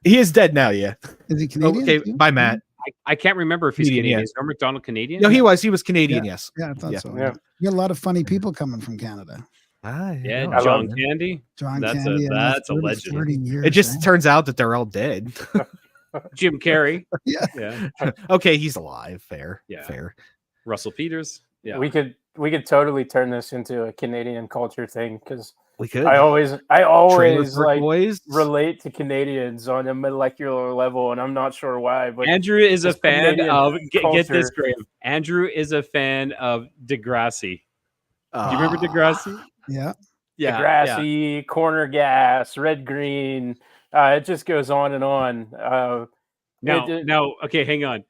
S4: He is dead now. Yeah.
S5: Is he Canadian?
S4: Okay,
S5: too?
S4: bye, Matt.
S2: I can't remember if he's Canadian.
S4: Yeah.
S2: Is Norm Macdonald Canadian?
S4: No, he was Canadian.
S5: Yeah.
S4: Yes.
S5: Yeah, I thought so.
S3: Yeah.
S5: You got a lot of funny people coming from Canada.
S2: Yeah,
S4: no,
S2: John Candy.
S5: John
S2: That's
S5: Candy.
S2: that's a legend.
S5: 30 years,
S4: it just turns out that they're all dead.
S2: Jim Carrey.
S5: Yeah.
S4: Okay, he's alive. Fair.
S2: Yeah.
S4: Fair.
S2: Russell Peters. Yeah.
S3: We could totally turn this into a Canadian culture thing, because
S4: We could.
S3: I always like
S4: boys.
S3: relate to Canadians on a molecular level, and I'm not sure why. But
S2: Andrew is a
S3: this
S2: fan
S3: Canadian
S2: of get this,
S3: culture-
S2: Graham. Andrew is a fan of Degrassi. Do you remember Degrassi?
S5: Yeah.
S2: Yeah.
S3: Degrassi, Corner Gas, Red Green. It just goes on and on.
S2: Now, okay, hang on.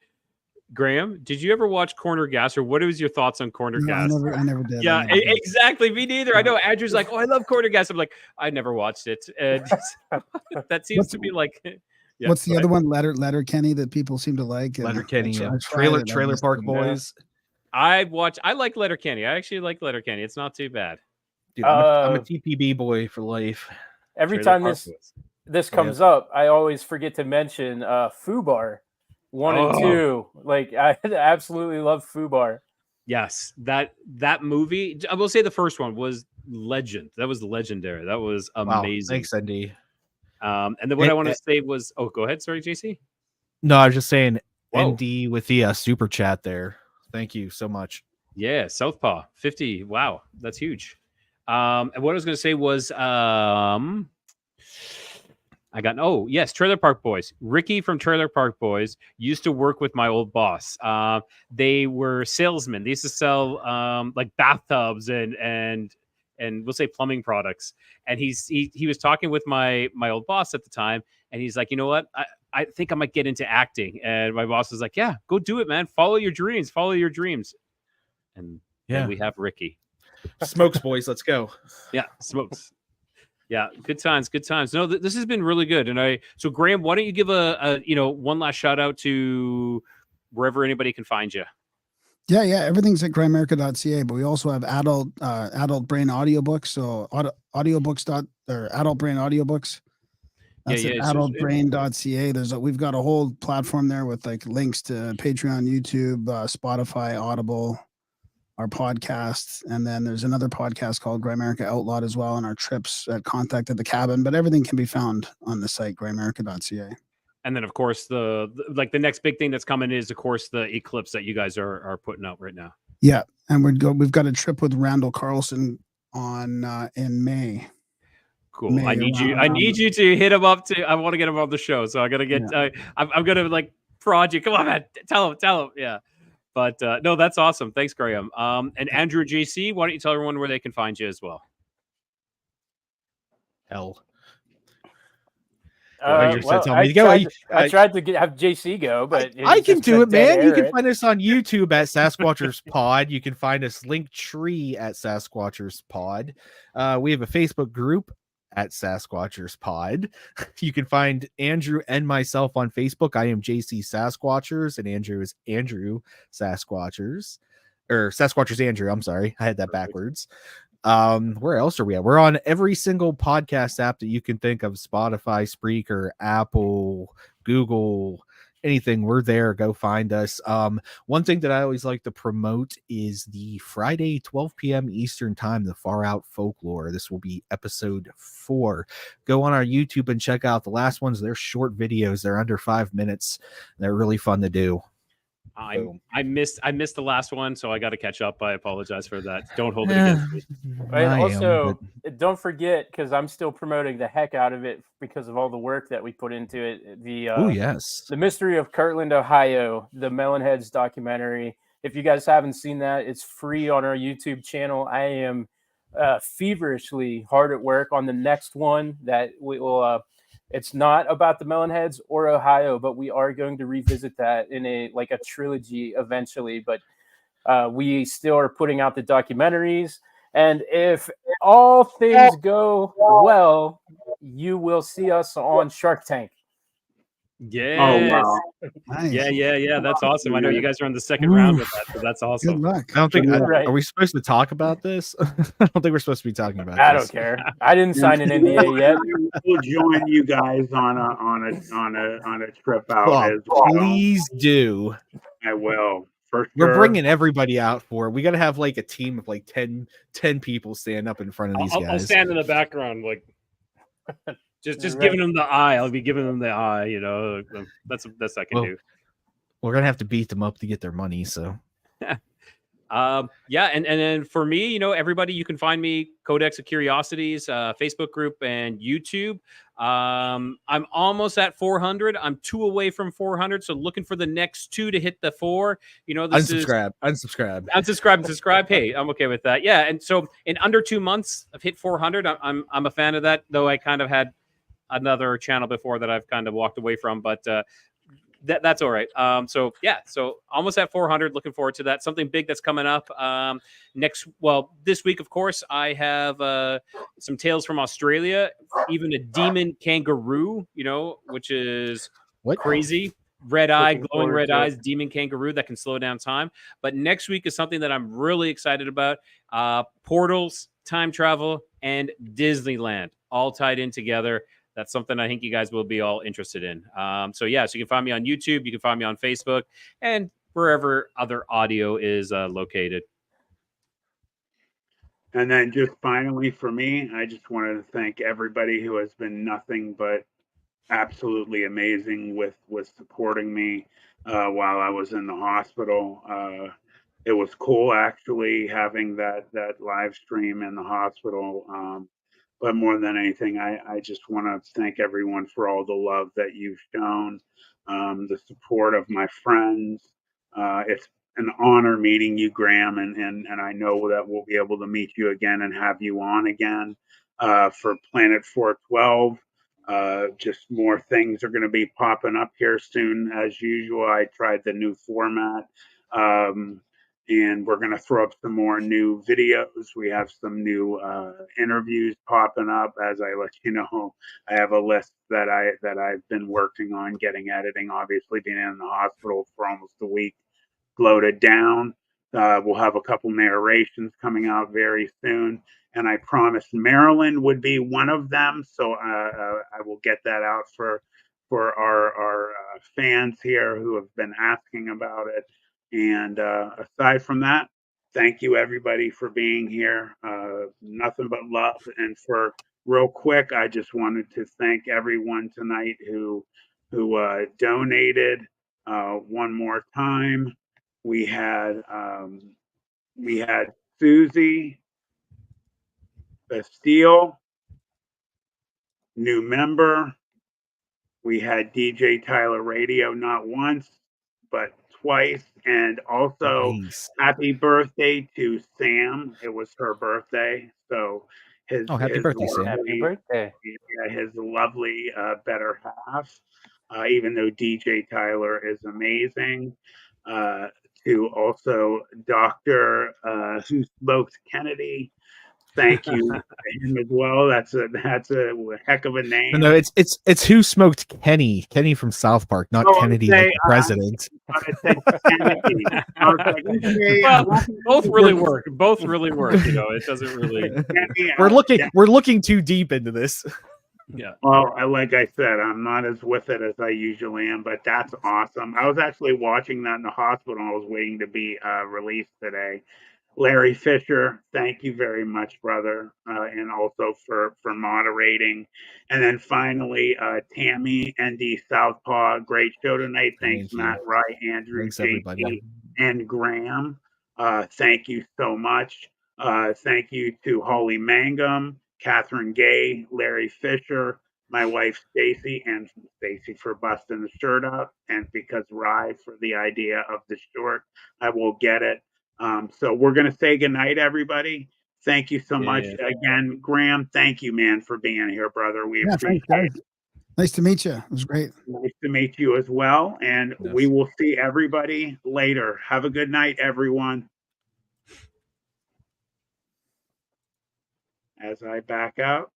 S2: Graham, did you ever watch Corner Gas, or what was your thoughts on Corner
S5: No,
S2: Gas?
S5: I never did.
S2: Yeah, exactly. Me neither. I know Andrew's like, oh, I love Corner Gas. I'm like, I never watched it. And that seems to be like. Yeah,
S5: what's the other one? Letter Kenny that people seem to like.
S4: Letterkenny,
S5: I
S4: yeah.
S5: tried it.
S4: Trailer Park Boys.
S2: I like Letterkenny. I actually like Letterkenny. It's not too bad.
S4: Dude, I'm a TPB boy for life.
S3: Every
S2: Trailer
S3: time
S2: Park
S3: this comes up, I always forget to mention Fubar 1 and 2. Like, I absolutely love Fubar.
S2: Yes, that movie. I will say the first one was legend. That was legendary. That was amazing.
S4: Wow, thanks, Andy.
S2: And then what I want to say was, go ahead. Sorry, JC.
S4: No, I was just saying,
S2: Whoa.
S4: ND with the super chat there. Thank you so much.
S2: Yeah, Southpaw 50. Wow, that's huge. And what I was going to say was, yes, Trailer Park Boys. Ricky from Trailer Park Boys used to work with my old boss. They were salesmen. They used to sell like bathtubs and we'll say plumbing products. And he was talking with my old boss at the time, and he's like, you know what? I think I might get into acting. And my boss was like, yeah, go do it, man. Follow your dreams. Follow your dreams. And then we have Ricky.
S4: Smokes, boys. Let's go.
S2: Yeah, smokes. Yeah, good times, good times. No, this has been really good. And so Graham, why don't you give a one last shout out to wherever anybody can find you?
S5: Yeah. Everything's at grimerica.ca, but we also have adult brain audiobooks. So audiobooks or adult brain audiobooks. That's at adultbrain.ca. We've got a whole platform there with like links to Patreon, YouTube, Spotify, Audible, our podcasts, and then there's another podcast called Grimerica Outlawed as well, and our trips at Contact at the Cabin. But everything can be found on the site grimerica.ca.
S2: And then, of course, the next big thing that's coming is, of course, the eclipse that you guys are putting out right now.
S5: Yeah, and we've got a trip with Randall Carlson on in May.
S2: Cool. May, I need you to hit him up. I want to get him on the show, so I gotta get. Yeah. I'm gonna like prod you. Come on, man. Tell him. Yeah. But no, that's awesome. Thanks, Graham. And Andrew JC, why don't you tell everyone where they can find you as well?
S4: Hell.
S3: I tried to have JC go, but
S4: I can do it, man. You can find us on YouTube at Sasquatchers Pod. You can find us Linktree at Sasquatchers Pod. We have a Facebook group at Sasquatchers Pod. You can find Andrew and myself on Facebook. I am JC Sasquatchers, and Andrew is Andrew Sasquatchers, or Sasquatchers Andrew. I'm sorry, I had that backwards. Where else are we at? We're on every single podcast app that you can think of: Spotify, Spreaker, Apple, Google, anything. We're there. Go find us. One thing that I always like to promote is the Friday 12 p.m. Eastern time, the Far Out Folklore. This will be episode 4. Go on our YouTube and check out the last ones. They're short videos. They're under 5 minutes. They're really fun to do.
S2: I missed the last one, so I got to catch up. I apologize for that. Don't hold it against me.
S3: Also, don't forget, because I'm still promoting the heck out of it because of all the work that we put into it. The Mystery of Kirtland, Ohio, the Melonheads documentary. If you guys haven't seen that, it's free on our YouTube channel. I am feverishly hard at work on the next one that we will It's not about the Melonheads or Ohio, but we are going to revisit that in a trilogy eventually. But we still are putting out the documentaries, and if all things go well, you will see us on Shark Tank.
S2: Yes.
S1: Oh, wow.
S5: Nice.
S2: Yeah. That's awesome. I know you guys are on the second round with that, so that's awesome.
S5: Good luck.
S4: I don't think.
S3: Right.
S4: Are we supposed to talk about this? I don't think we're supposed to be talking about
S3: I
S4: this.
S3: don't care. I didn't sign an NDA yet.
S1: We'll join you guys on a trip out
S4: Oh,
S1: as well.
S4: please do.
S1: I will. For
S4: We're
S1: sure.
S4: bringing everybody out for it. We got to have like a team of like 10 people stand up in front of these guys.
S2: I'll stand in the background, like just
S3: Right.
S2: giving them the eye. I'll be giving them the eye. You know, that's the best I can do.
S4: We're gonna have to beat them up to get their money. So,
S2: yeah, and then for me, you know, everybody, you can find me Codex of Curiosities, Facebook group and YouTube. I'm almost at 400. I'm 2 away from 400, so looking for the next 2 to hit the 4. You know, this
S4: unsubscribe.
S2: Unsubscribe. Hey, I'm okay with that. Yeah, and so in under 2 months, I've hit 400. I'm a fan of that, though. I kind of had another channel before that I've kind of walked away from, but that's all right. So almost at 400. Looking forward to that. Something big that's coming up this week, of course. I have some tales from Australia, even a demon kangaroo, you know, which is crazy. Glowing red eyes, demon kangaroo that can slow down time. But next week is something that I'm really excited about. Portals, time travel, and Disneyland all tied in together. That's something I think you guys will be all interested in. So you can find me on YouTube. You can find me on Facebook and wherever other audio is located.
S1: And then just finally for me, I just wanted to thank everybody who has been nothing but absolutely amazing with supporting me while I was in the hospital. It was cool actually having that live stream in the hospital. But more than anything, I just want to thank everyone for all the love that you've shown, the support of my friends. It's an honor meeting you, Graham, and I know that we'll be able to meet you again and have you on again for Planet 412. Just more things are going to be popping up here soon. As usual, I tried the new format. And we're going to throw up some more new videos. We have some new interviews popping up. As I let you know, I have a list that I've been working on getting editing. Obviously, being in the hospital for almost a week, loaded down. We'll have a couple narrations coming out very soon, and I promised Maryland would be one of them. So I will get that out for our fans here who have been asking about it. And aside from that, thank you everybody for being here. Nothing but love. And for real quick, I just wanted to thank everyone tonight who donated one more time. We had Susie Bastille, new member. We had DJ Tyler Radio not once, but twice. And also, happy birthday to Sam. It was her birthday. So
S4: happy birthday, Sam.
S3: Happy birthday.
S1: His lovely better half, even though DJ Tyler is amazing. To also Dr. Who Smokes Kennedy. Thank you to him as well. That's a heck of a name.
S4: No, it's Who Smoked Kenny. Kenny from South Park, not Kennedy, like the president.
S2: Both really work. Both really work. You know, it doesn't really.
S4: We're looking too deep into this.
S2: Yeah.
S1: Well, like I said, I'm not as with it as I usually am, but that's awesome. I was actually watching that in the hospital. I was waiting to be released today. Larry Fisher, thank you very much, brother, and also for moderating. And then finally, Tammy, ND Southpaw, great show tonight. Thanks, Matt Wright, Andrew,
S4: thanks, everybody,
S1: and Graham. Thank you so much. Thank you to Holly Mangum, Catherine Gay, Larry Fisher, my wife Stacy, and Stacy for busting the shirt up, and because Rye for the idea of the short. I will get it. So we're going to say goodnight, everybody. Thank you so much again, Graham. Thank you, man, for being here, brother. We appreciate it.
S5: Nice to meet you. It was great.
S1: Nice to meet you as well. And
S4: Yes.
S1: we will see everybody later. Have a good night, everyone. As I back out,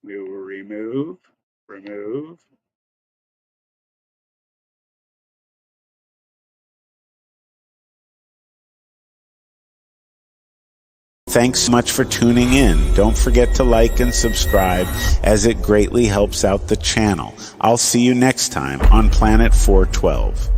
S1: we will remove. Thanks so much for tuning in. Don't forget to like and subscribe, as it greatly helps out the channel. I'll see you next time on Planet 412.